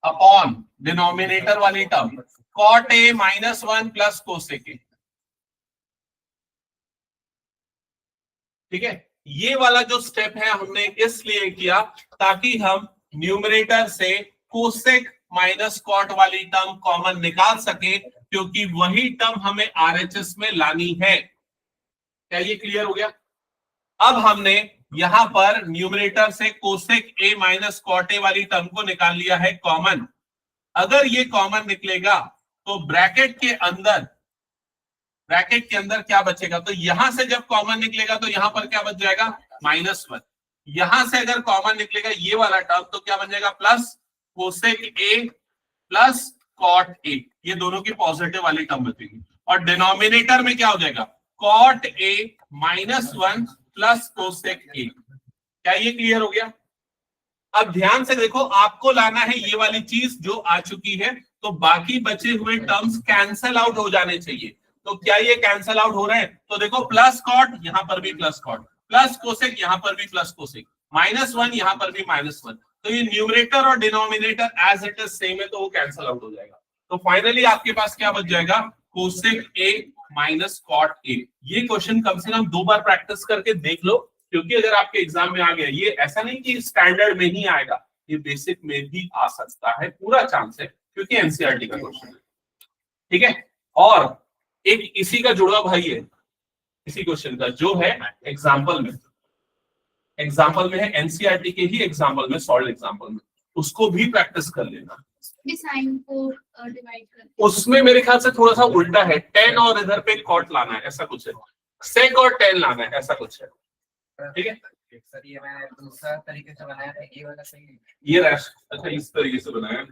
upon denominator वाली term cot A -1 plus cosec A. ठीक है, ये वाला जो स्टेप है हमने इसलिए किया ताकि हम न्यूमरेटर से कोसेक माइनस कॉट वाली टर्म कॉमन निकाल सके, क्योंकि वही टर्म हमें आरएचएस में लानी है। क्या ये क्लियर हो गया? अब हमने यहां पर न्यूमरेटर से cosec A minus cot a वाली टर्म को निकाल लिया है कॉमन। अगर ये कॉमन निकलेगा तो ब्रैकेट के अंदर क्या बचेगा? तो यहां से जब कॉमन निकलेगा तो यहां पर क्या बच जाएगा? -1। यहां से अगर कॉमन निकलेगा ये वाला टर्म तो क्या बन जाएगा? Plus cosec A plus cot a, ये दोनों की पॉजिटिव वाली टर्म बचेगी। और डिनोमिनेटर में क्या हो जाएगा? Cot A -1 plus cosec a. क्या ये क्लियर हो गया? अब ध्यान से देखो, आपको लाना है ये वाली चीज जो आ चुकी है, तो बाकी बचे हुए टर्म्स कैंसल आउट हो जाने चाहिए। तो क्या ये कैंसल आउट हो रहे हैं? तो देखो प्लस कॉट, यहां पर भी प्लस कॉट, प्लस कोसेक, यहां पर भी प्लस कोसेक, -1 यहां पर भी -1, तो ये न्यूमरेटर और denominator as it is same है, तो वो कैंसल आउट हो जाएगा। तो फाइनली आपके पास क्या बच जाएगा, cosec A minus cot a. ये क्वेश्चन कम से कम 2 बार प्रैक्टिस करके देख लो, क्योंकि अगर आपके एग्जाम में आ गया, ये ऐसा नहीं कि स्टैंडर्ड में ही आएगा, ये बेसिक में भी आ सकता है, पूरा चांस है, क्योंकि एनसीईआरटी का क्वेश्चन है। ठीक है, और एक इसी का जुड़ा भाई है, इसी क्वेश्चन का जो है एग्जाम्पल में है, एनसीईआरटी के ही एग्जाम्पल में, सॉल्व एग्जाम्पल में, उसको भी प्रैक्टिस कर लेना। साइन को डिवाइड कर, उसमें मेरे ख्याल से थोड़ा सा उल्टा है, 10 और इधर पे कॉट लाना है, ऐसा कुछ है, सेक और 10 लाना है, ऐसा कुछ है। ठीक है सर, ये मैंने दूसरा तरीके से बनाया था, ये वाला सही है। ये अच्छा इस तरीके से बनाया।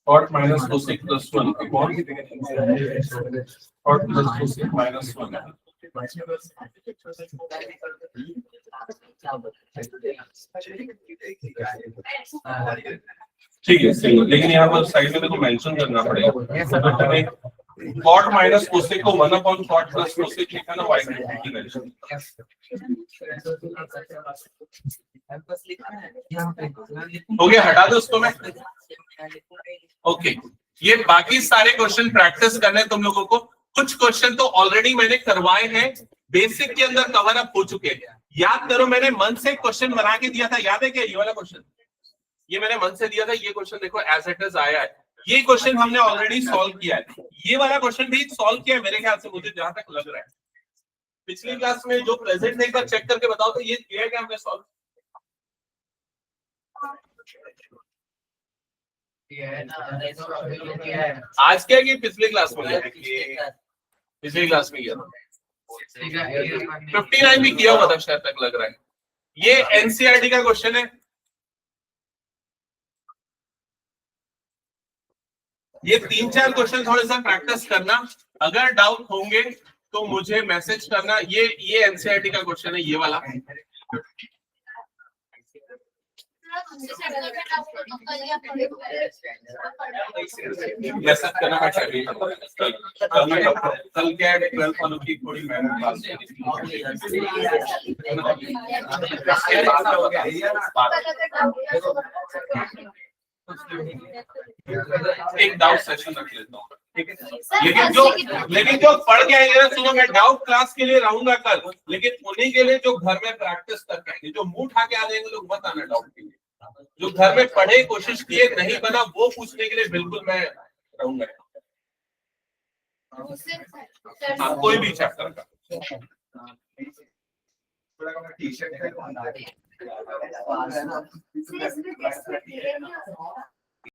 Cot minus cosec plus 1 upon cot plus cosec minus 1। ठीक है सही है, लेकिन यहाँ पर साइड में देखो मेंशन करना पड़ेगा। कॉट माइनस कोसेक को 1 अपॉन कॉट प्लस कोसेक लिखा ना, वाई इंटीग्रेशन। हो गया, हटा दो उसको मैं। ओके, ये बाकी सारे क्वेश्चन प्रैक्टिस करने तुम लोगों को। कुछ क्वेश्चन तो ऑलरेडी मैंने करवाए हैं, बेसिक के अंदर कवर अप हो चुके हैं। याद करो, मैंने मन से क्वेश्चन बना के दिया था, याद है क्या? ये वाला क्वेश्चन, ये मैंने मन से दिया था। ये क्वेश्चन देखो एज इट इज आया है, ये क्वेश्चन हमने ऑलरेडी सॉल्व किया है। ये वाला क्वेश्चन भी सॉल्व किया है मेरे ख्याल से, मुझे जहां तक लग रहा है। पिछली क्लास में जो प्रेजेंट है, एक बार चेक करके बताओ तो ये किया है क्या हमने सॉल्व? आज क्या कि पिछली क्लास में किया? पिछली क्लास में किया था, 59 भी किया हुआ था शायद तक लग रहा है। ये एनसीईआरटी का क्वेश्चन है। ये 3-4 क्वेश्चन थोड़ा सा प्रैक्टिस करना, अगर डाउट होंगे तो मुझे मैसेज करना। ये एनसीईआरटी का क्वेश्चन है, ये वाला। मैसेज करना कल क्या है, 12 वालों की थोड़ी मेहनत क्लास एक डाउट सेशन रख लेता हूँ, ठीक है? लेकिन जो पढ़ के आएंगे ना, सुनो, मैं डाउट क्लास के लिए रहूंगा कल, लेकिन उन्हीं के लिए जो घर में प्रैक्टिस करके आएंगे। जो मुंह उठा के आ जाएंगे लोग मत आना डाउट के लिए। जो घर में पढ़े, कोशिश किए, नहीं बना, वो पूछने के लिए बिल्कुल मैं रहूंगा। हाँ, कोई भी चैप्टर का।